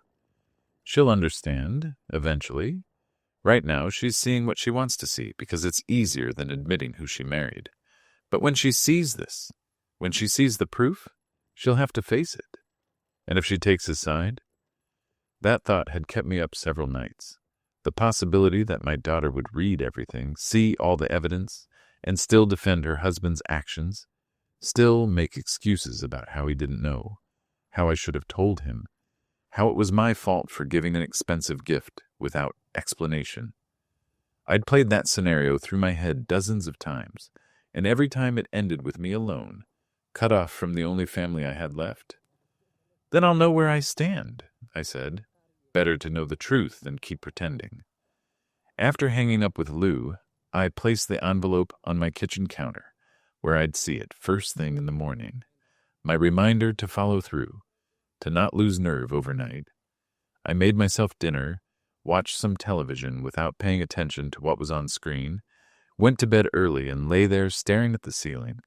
"She'll understand, eventually. Right now, she's seeing what she wants to see because it's easier than admitting who she married. But when she sees this, when she sees the proof, she'll have to face it. And if she takes his side?" That thought had kept me up several nights. The possibility that my daughter would read everything, see all the evidence, and still defend her husband's actions, still make excuses about how he didn't know, how I should have told him, how it was my fault for giving an expensive gift without explanation. I'd played that scenario through my head dozens of times, and every time it ended with me alone, cut off from the only family I had left. "Then I'll know where I stand," I said. "Better to know the truth than keep pretending." After hanging up with Lou, I placed the envelope on my kitchen counter, where I'd see it first thing in the morning. My reminder to follow through, to not lose nerve overnight. I made myself dinner, watched some television without paying attention to what was on screen, went to bed early and lay there staring at the ceiling.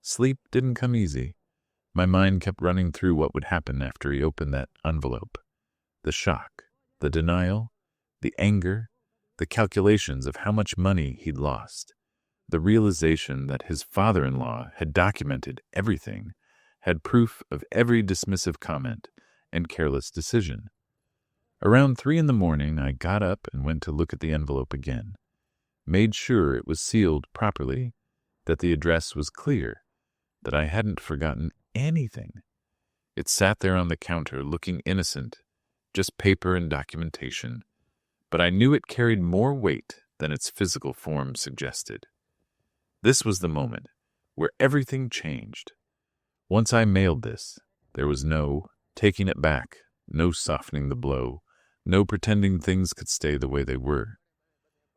Sleep didn't come easy. My mind kept running through what would happen after he opened that envelope. The shock, the denial, the anger, the calculations of how much money he'd lost, the realization that his father-in-law had documented everything, had proof of every dismissive comment and careless decision. Around 3 a.m, I got up and went to look at the envelope again, made sure it was sealed properly, that the address was clear, that I hadn't forgotten anything. It sat there on the counter looking innocent, just paper and documentation, but I knew it carried more weight than its physical form suggested. This was the moment where everything changed. Once I mailed this, there was no taking it back, no softening the blow, no pretending things could stay the way they were.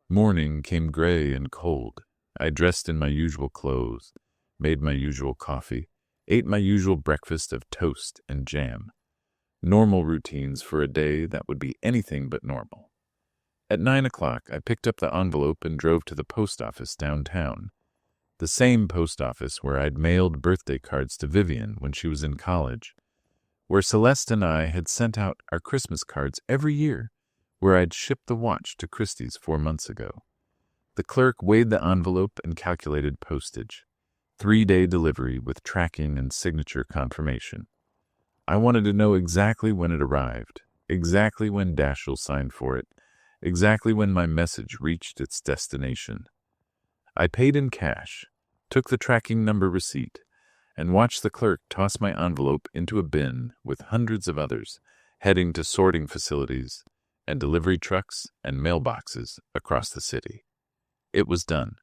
Morning came gray and cold. I dressed in my usual clothes, made my usual coffee, ate my usual breakfast of toast and jam. Normal routines for a day that would be anything but normal. At 9 o'clock, I picked up the envelope and drove to the post office downtown. The same post office where I'd mailed birthday cards to Vivian when she was in college, where Celeste and I had sent out our Christmas cards every year, where I'd shipped the watch to Christie's 4 months ago. The clerk weighed the envelope and calculated postage. 3-day delivery with tracking and signature confirmation. I wanted to know exactly when it arrived, exactly when Dashiell signed for it, exactly when my message reached its destination. I paid in cash, took the tracking number receipt, and watched the clerk toss my envelope into a bin with hundreds of others, heading to sorting facilities and delivery trucks and mailboxes across the city. It was done.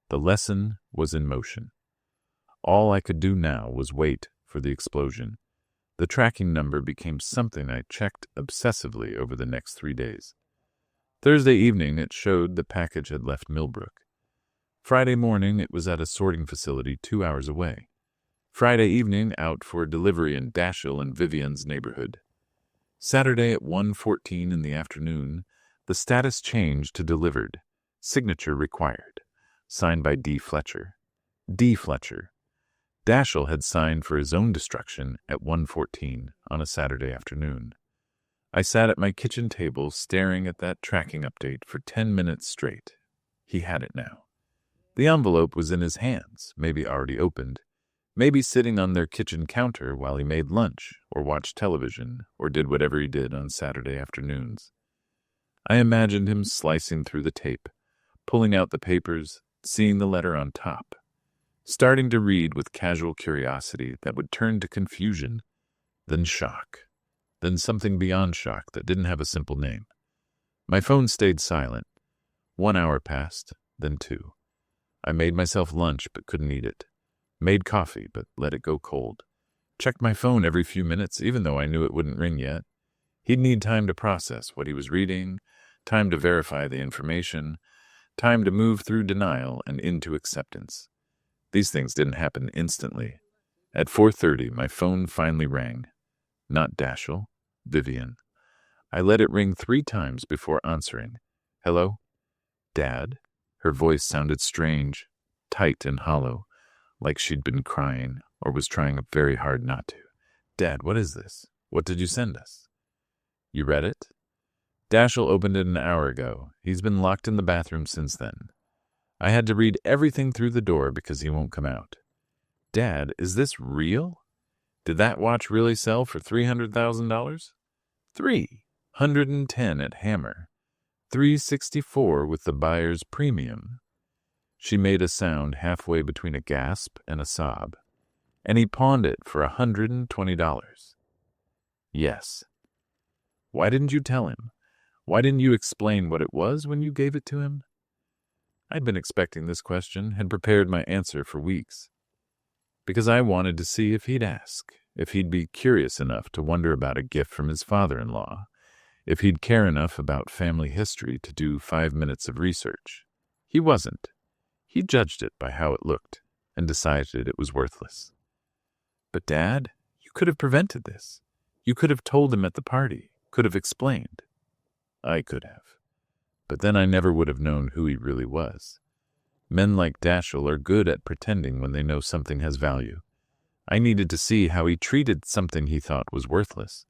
The lesson was in motion. All I could do now was wait for the explosion. The tracking number became something I checked obsessively over the next 3 days. Thursday evening, it showed the package had left Millbrook. Friday morning, it was at a sorting facility 2 hours away. Friday evening, out for delivery in Dashiell and Vivian's neighborhood. Saturday at 1:14 in the afternoon, the status changed to delivered. Signature required. Signed by D. Fletcher. D. Fletcher. Dashiell had signed for his own destruction at 1:14 on a Saturday afternoon. I sat at my kitchen table staring at that tracking update for 10 minutes straight. He had it now. The envelope was in his hands, maybe already opened, maybe sitting on their kitchen counter while he made lunch or watched television or did whatever he did on Saturday afternoons. I imagined him slicing through the tape, pulling out the papers, seeing the letter on top, starting to read with casual curiosity that would turn to confusion, then shock, then something beyond shock that didn't have a simple name. My phone stayed silent. 1 hour passed, then 2. I made myself lunch but couldn't eat it. Made coffee but let it go cold. Checked my phone every few minutes even though I knew it wouldn't ring yet. He'd need time to process what he was reading, time to verify the information, time to move through denial and into acceptance. These things didn't happen instantly. At 4:30, my phone finally rang. Not Dashiell, Vivian. I let it ring 3 times before answering. Hello? Dad? Her voice sounded strange, tight and hollow, like she'd been crying or was trying very hard not to. Dad, what is this? What did you send us? You read it? Dashiell opened it an hour ago. He's been locked in the bathroom since then. I had to read everything through the door because he won't come out. Dad, is this real? Did that watch really sell for $300,000? $310 at Hammer. $364 with the buyer's premium. She made a sound halfway between a gasp and a sob. And he pawned it for $120. Yes. Why didn't you tell him? Why didn't you explain what it was when you gave it to him? I'd been expecting this question, had prepared my answer for weeks. Because I wanted to see if he'd ask, if he'd be curious enough to wonder about a gift from his father-in-law, if he'd care enough about family history to do 5 minutes of research. He wasn't. He judged it by how it looked and decided it was worthless. But Dad, you could have prevented this. You could have told him at the party, could have explained. I could have. But then I never would have known who he really was. Men like Dashiell are good at pretending when they know something has value. I needed to see how he treated something he thought was worthless.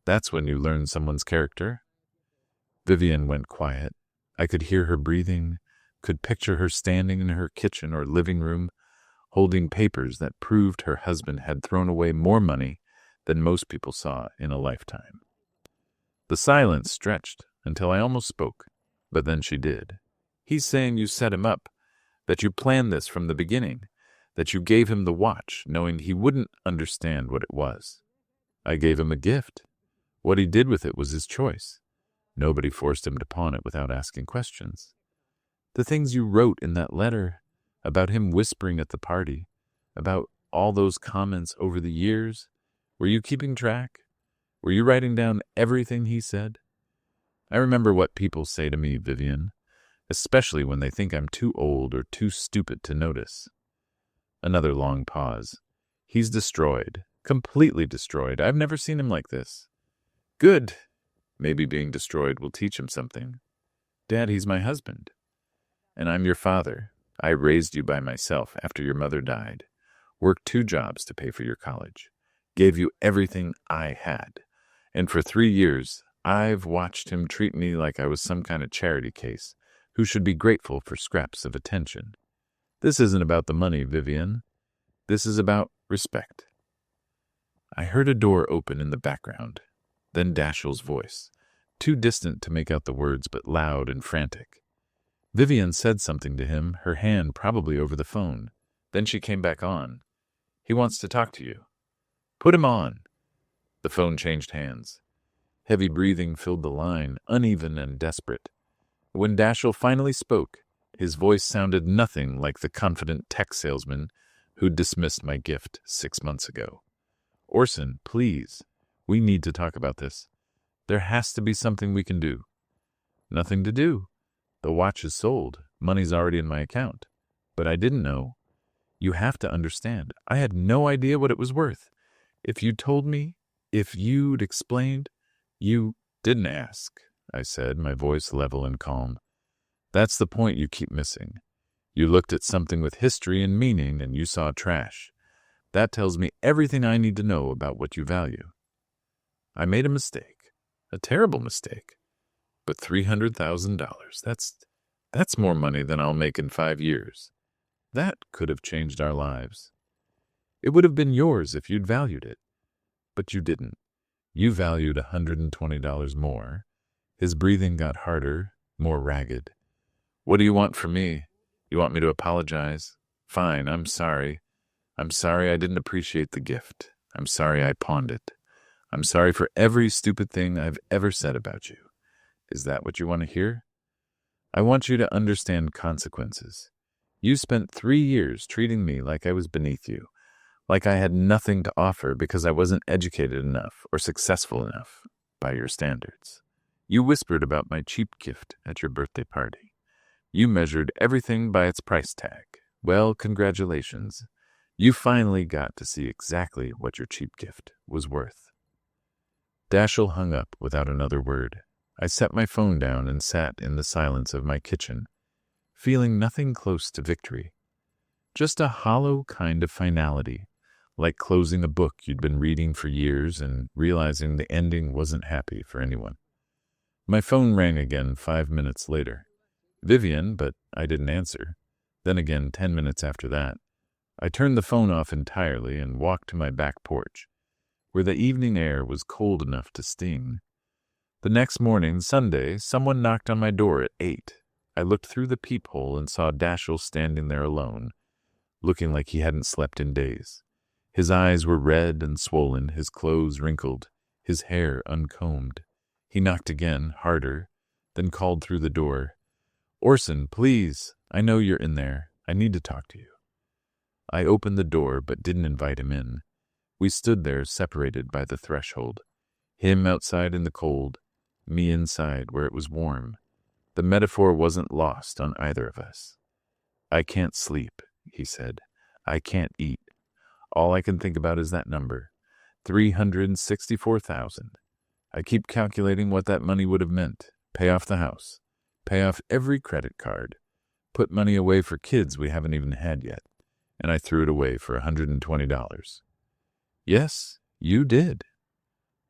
That's when you learn someone's character. Vivian went quiet. I could hear her breathing, could picture her standing in her kitchen or living room, holding papers that proved her husband had thrown away more money than most people saw in a lifetime. The silence stretched until I almost spoke, but then she did. He's saying you set him up, that you planned this from the beginning, that you gave him the watch, knowing he wouldn't understand what it was. I gave him a gift. What he did with it was his choice. Nobody forced him to pawn it without asking questions. The things you wrote in that letter, about him whispering at the party, about all those comments over the years, were you keeping track? Were you writing down everything he said? I remember what people say to me, Vivian, especially when they think I'm too old or too stupid to notice. Another long pause. He's destroyed, completely destroyed. I've never seen him like this. Good. Maybe being destroyed will teach him something. Dad, he's my husband. And I'm your father. I raised you by myself after your mother died. Worked 2 jobs to pay for your college. Gave you everything I had. And for 3 years, I've watched him treat me like I was some kind of charity case who should be grateful for scraps of attention. This isn't about the money, Vivian. This is about respect. I heard a door open in the background, then Dashiell's voice, too distant to make out the words but loud and frantic. Vivian said something to him, her hand probably over the phone. Then she came back on. He wants to talk to you. Put him on. The phone changed hands. Heavy breathing filled the line, uneven and desperate. When Dashiell finally spoke, his voice sounded nothing like the confident tech salesman who'd dismissed my gift 6 months ago. "Orson, please, we need to talk about this. There has to be something we can do." "Nothing to do. The watch is sold. Money's already in my account." "But I didn't know." "You have to understand. I had no idea what it was worth. If you'd told me, if you'd explained, you—" "Didn't ask," I said, my voice level and calm. "That's the point you keep missing. You looked at something with history and meaning and you saw trash. That tells me everything I need to know about what you value." I made a mistake. A terrible mistake. But $300,000, that's more money than I'll make in 5 years. That could have changed our lives. It would have been yours if you'd valued it. But you didn't. You valued $120 more. His breathing got harder, more ragged. "What do you want from me? You want me to apologize? Fine, I'm sorry. I'm sorry I didn't appreciate the gift. I'm sorry I pawned it. I'm sorry for every stupid thing I've ever said about you. Is that what you want to hear? I want you to understand consequences. You spent 3 years treating me like I was beneath you, like I had nothing to offer because I wasn't educated enough or successful enough by your standards. You whispered about my cheap gift at your birthday party. You measured everything by its price tag. Well, congratulations. You finally got to see exactly what your cheap gift was worth." Dashiell hung up without another word. I set my phone down and sat in the silence of my kitchen, feeling nothing close to victory. Just a hollow kind of finality, like closing a book you'd been reading for years and realizing the ending wasn't happy for anyone. My phone rang again 5 minutes later. Vivian, but I didn't answer. Then again 10 minutes after that. I turned the phone off entirely and walked to my back porch, where the evening air was cold enough to sting. The next morning, Sunday, someone knocked on my door at 8. I looked through the peephole and saw Dashiell standing there alone, looking like he hadn't slept in days. His eyes were red and swollen, his clothes wrinkled, his hair uncombed. He knocked again, harder, then called through the door, "Orson, please, I know you're in there. I need to talk to you." I opened the door but didn't invite him in. We stood there separated by the threshold, him outside in the cold, me inside where it was warm. The metaphor wasn't lost on either of us. "I can't sleep," he said. "I can't eat. All I can think about is that number, 364,000. I keep calculating what that money would have meant. Pay off the house, pay off every credit card, put money away for kids we haven't even had yet, and I threw it away for $120. Yes, you did.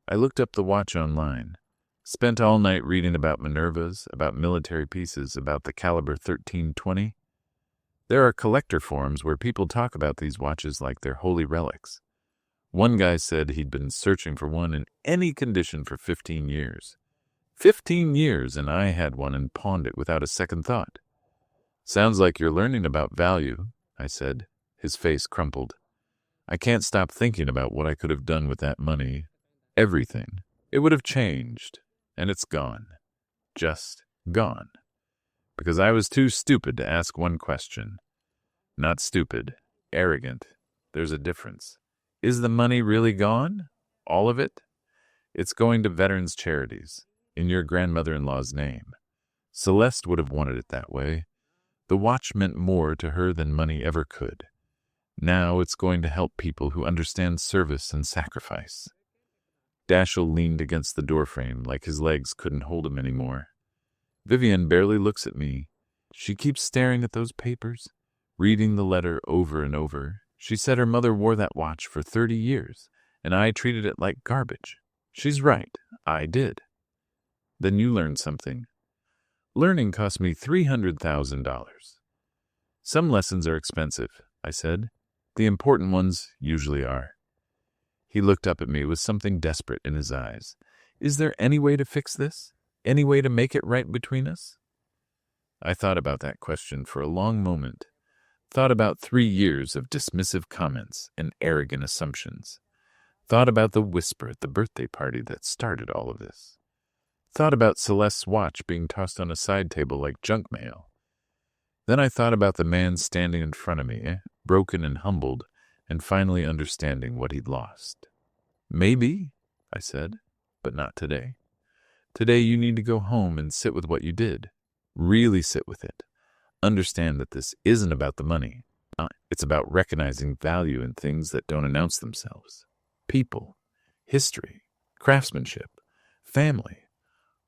I looked up the watch online, spent all night reading about Minervas, about military pieces, about the caliber 1320. There are collector forums where people talk about these watches like they're holy relics. One guy said he'd been searching for one in any condition for 15 years. 15 years, and I had one and pawned it without a second thought. "Sounds like you're learning about value," I said. His face crumpled. "I can't stop thinking about what I could have done with that money. Everything. It would have changed, and it's gone. Just gone. Because I was too stupid to ask one question. Not stupid, arrogant. There's a difference. Is the money really gone? All of it? It's going to veterans' charities, in your grandmother-in-law's name. Celeste would have wanted it that way. The watch meant more to her than money ever could. Now it's going to help people who understand service and sacrifice." Dashiell leaned against the doorframe like his legs couldn't hold him anymore. Vivian barely looks at me. She keeps staring at those papers, reading the letter over and over. She said her mother wore that watch for 30 years, and I treated it like garbage. She's right. I did. Then you learned something. Learning cost me $300,000. Some lessons are expensive, I said. The important ones usually are. He looked up at me with something desperate in his eyes. Is there any way to fix this? Any way to make it right between us? I thought about that question for a long moment. Thought about 3 years of dismissive comments and arrogant assumptions. Thought about the whisper at the birthday party that started all of this. Thought about Celeste's watch being tossed on a side table like junk mail. Then I thought about the man standing in front of me, broken and humbled, and finally understanding what he'd lost. Maybe, I said, but not today. Today you need to go home and sit with what you did. Really sit with it. Understand that this isn't about the money. It's about recognizing value in things that don't announce themselves. People, history, craftsmanship, family,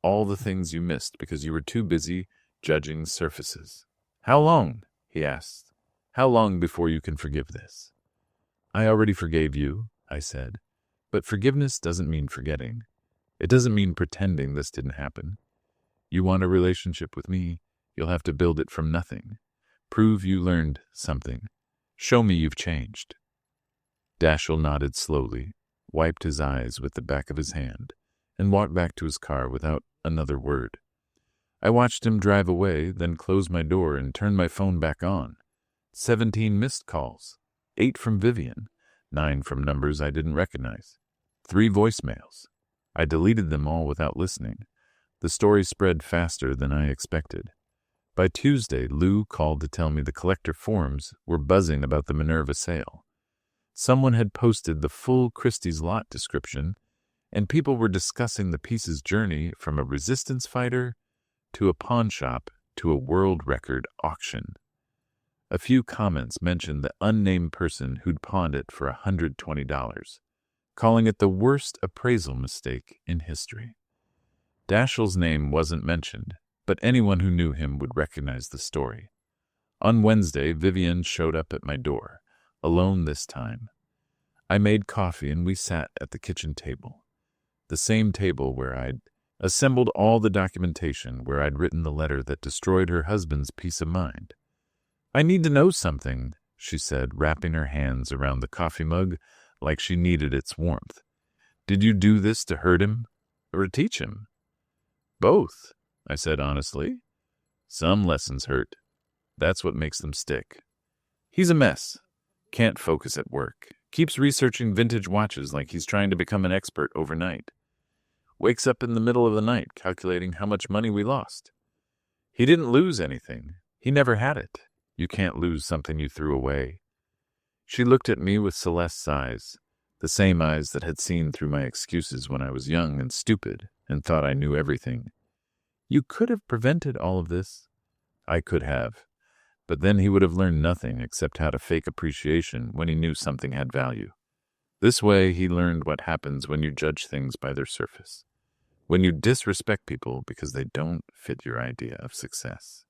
all the things you missed because you were too busy judging surfaces. How long? He asked. How long before you can forgive this? I already forgave you, I said, but forgiveness doesn't mean forgetting. It doesn't mean pretending this didn't happen. You want a relationship with me, you'll have to build it from nothing. Prove you learned something. Show me you've changed. Dashiell nodded slowly, wiped his eyes with the back of his hand, and walked back to his car without another word. I watched him drive away, then close my door and turn my phone back on. 17 missed calls, 8 from Vivian, 9 from numbers I didn't recognize, 3 voicemails. I deleted them all without listening. The story spread faster than I expected. By Tuesday, Lou called to tell me the collector forums were buzzing about the Minerva sale. Someone had posted the full Christie's lot description, and people were discussing the piece's journey from a resistance fighter to a pawn shop to a world record auction. A few comments mentioned the unnamed person who'd pawned it for $120, calling it the worst appraisal mistake in history. Dashiell's name wasn't mentioned, but anyone who knew him would recognize the story. On Wednesday, Vivian showed up at my door, alone this time. I made coffee and we sat at the kitchen table, the same table where I'd assembled all the documentation, where I'd written the letter that destroyed her husband's peace of mind. I need to know something, she said, wrapping her hands around the coffee mug like she needed its warmth. Did you do this to hurt him or to teach him? Both, I said honestly. Some lessons hurt. That's what makes them stick. He's a mess. Can't focus at work. Keeps researching vintage watches like he's trying to become an expert overnight. Wakes up in the middle of the night calculating how much money we lost. He didn't lose anything. He never had it. You can't lose something you threw away. She looked at me with Celeste's eyes, the same eyes that had seen through my excuses when I was young and stupid and thought I knew everything. You could have prevented all of this. I could have. But then he would have learned nothing except how to fake appreciation when he knew something had value. This way, he learned what happens when you judge things by their surface, when you disrespect people because they don't fit your idea of success.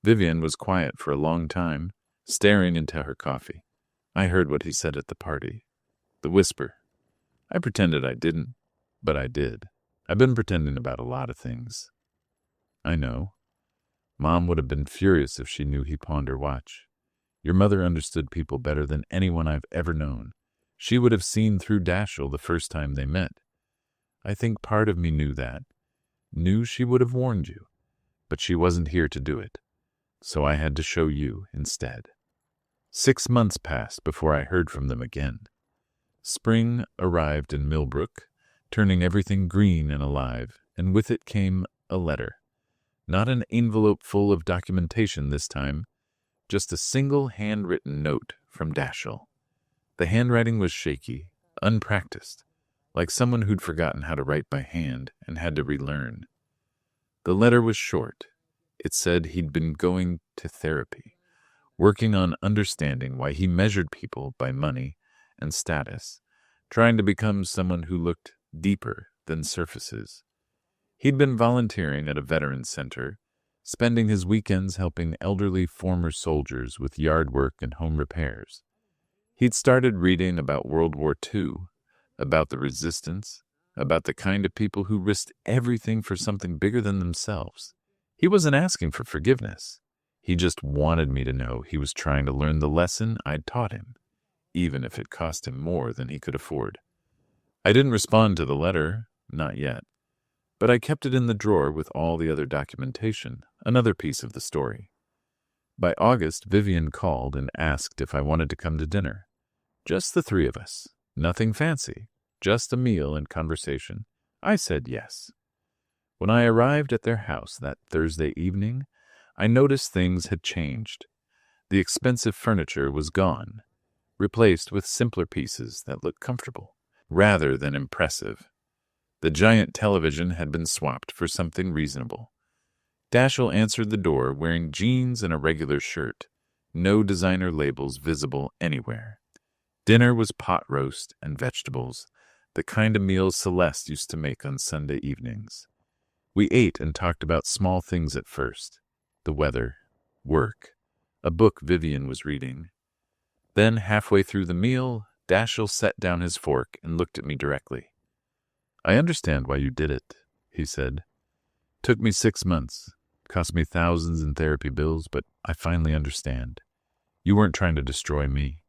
Vivian was quiet for a long time, staring into her coffee. I heard what he said at the party. The whisper. I pretended I didn't, but I did. I've been pretending about a lot of things. I know. Mom would have been furious if she knew he pawned her watch. Your mother understood people better than anyone I've ever known. She would have seen through Dashiell the first time they met. I think part of me knew that. Knew she would have warned you. But she wasn't here to do it. So I had to show you instead. 6 months passed before I heard from them again. Spring arrived in Millbrook, turning everything green and alive, and with it came a letter. Not an envelope full of documentation this time, just a single handwritten note from Dashiell. The handwriting was shaky, unpracticed, like someone who'd forgotten how to write by hand and had to relearn. The letter was short. It said he'd been going to therapy, working on understanding why he measured people by money and status, trying to become someone who looked deeper than surfaces. He'd been volunteering at a veterans center, spending his weekends helping elderly former soldiers with yard work and home repairs. He'd started reading about World War II, about the resistance, about the kind of people who risked everything for something bigger than themselves. He wasn't asking for forgiveness. He just wanted me to know he was trying to learn the lesson I'd taught him, even if it cost him more than he could afford. I didn't respond to the letter, not yet, but I kept it in the drawer with all the other documentation, another piece of the story. By August, Vivian called and asked if I wanted to come to dinner. Just the 3 of us. Nothing fancy, just a meal and conversation. I said yes. When I arrived at their house that Thursday evening, I noticed things had changed. The expensive furniture was gone, replaced with simpler pieces that looked comfortable, rather than impressive. The giant television had been swapped for something reasonable. Dashiell answered the door wearing jeans and a regular shirt, no designer labels visible anywhere. Dinner was pot roast and vegetables, the kind of meals Celeste used to make on Sunday evenings. We ate and talked about small things at first: the weather, work, a book Vivian was reading. Then, halfway through the meal, Dashiell set down his fork and looked at me directly. "I understand why you did it," he said. "Took me 6 months, cost me thousands in therapy bills, but I finally understand. You weren't trying to destroy me.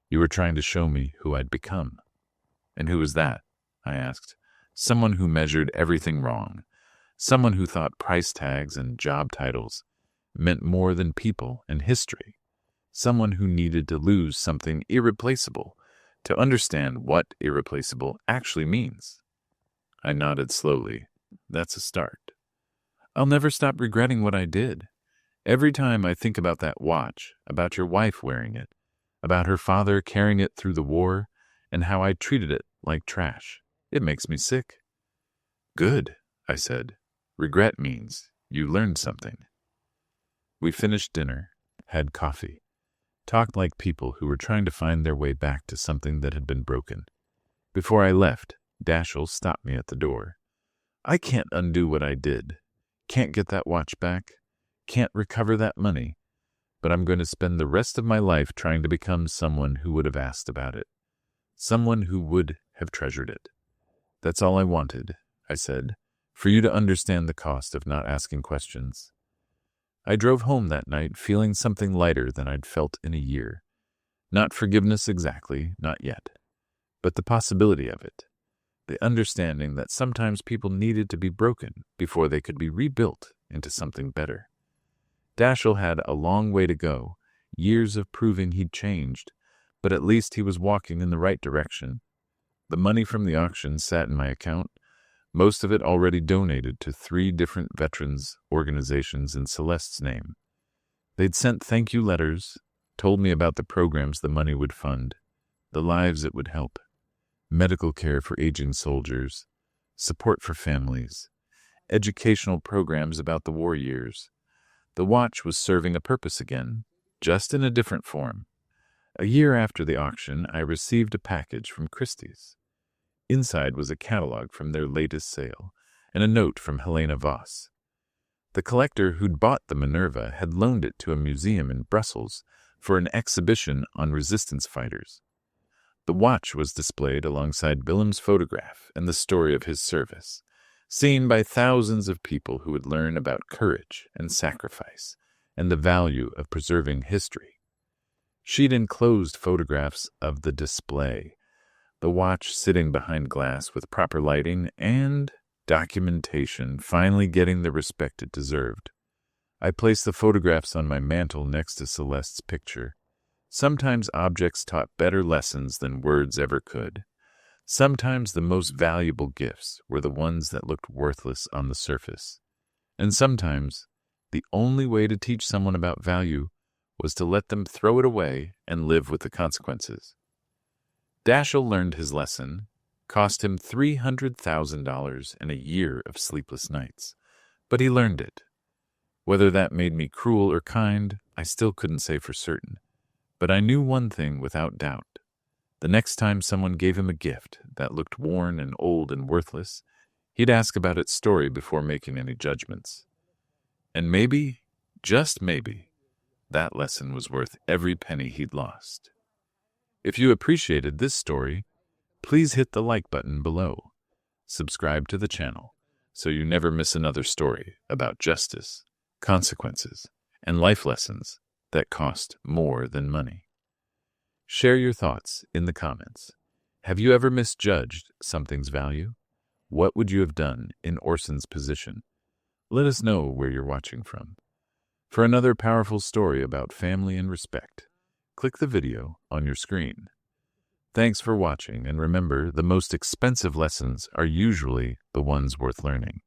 You were trying to show me who I'd become." "And who was that?" I asked. "Someone who measured everything wrong. Someone who thought price tags and job titles meant more than people and history. Someone who needed to lose something irreplaceable to understand what irreplaceable actually means." I nodded slowly. "That's a start. I'll never stop regretting what I did. Every time I think about that watch, about your wife wearing it, about her father carrying it through the war, and how I treated it like trash, it makes me sick." "Good," I said. "Regret means you learned something." We finished dinner, had coffee, talked like people who were trying to find their way back to something that had been broken. Before I left, Dashiell stopped me at the door. "I can't undo what I did. Can't get that watch back. Can't recover that money. But I'm going to spend the rest of my life trying to become someone who would have asked about it. Someone who would have treasured it. That's all I wanted," I said, "for you to understand the cost of not asking questions." I drove home that night feeling something lighter than I'd felt in a year. Not forgiveness exactly, not yet, but the possibility of it. The understanding that sometimes people needed to be broken before they could be rebuilt into something better. Dashiell had a long way to go, years of proving he'd changed, but at least he was walking in the right direction. The money from the auction sat in my account, most of it already donated to 3 different veterans organizations in Celeste's name. They'd sent thank you letters, told me about the programs the money would fund, the lives it would help: medical care for aging soldiers, support for families, educational programs about the war years. The watch was serving a purpose again, just in a different form. A year after the auction, I received a package from Christie's. Inside was a catalog from their latest sale, and a note from Helena Voss. The collector who'd bought the Minerva had loaned it to a museum in Brussels for an exhibition on resistance fighters. The watch was displayed alongside Willem's photograph and the story of his service, seen by thousands of people who would learn about courage and sacrifice and the value of preserving history. She'd enclosed photographs of the display, the watch sitting behind glass with proper lighting, and documentation finally getting the respect it deserved. I placed the photographs on my mantle next to Celeste's picture. Sometimes objects taught better lessons than words ever could. Sometimes the most valuable gifts were the ones that looked worthless on the surface. And sometimes the only way to teach someone about value was to let them throw it away and live with the consequences. Dashiell learned his lesson, cost him $300,000 and a year of sleepless nights, but he learned it. Whether that made me cruel or kind, I still couldn't say for certain, but I knew one thing without doubt. The next time someone gave him a gift that looked worn and old and worthless, he'd ask about its story before making any judgments. And maybe, just maybe, that lesson was worth every penny he'd lost. If you appreciated this story, please hit the like button below. Subscribe to the channel so you never miss another story about justice, consequences, and life lessons that cost more than money. Share your thoughts in the comments. Have you ever misjudged something's value? What would you have done in Orson's position? Let us know where you're watching from. For another powerful story about family and respect, click the video on your screen. Thanks for watching, and remember, the most expensive lessons are usually the ones worth learning.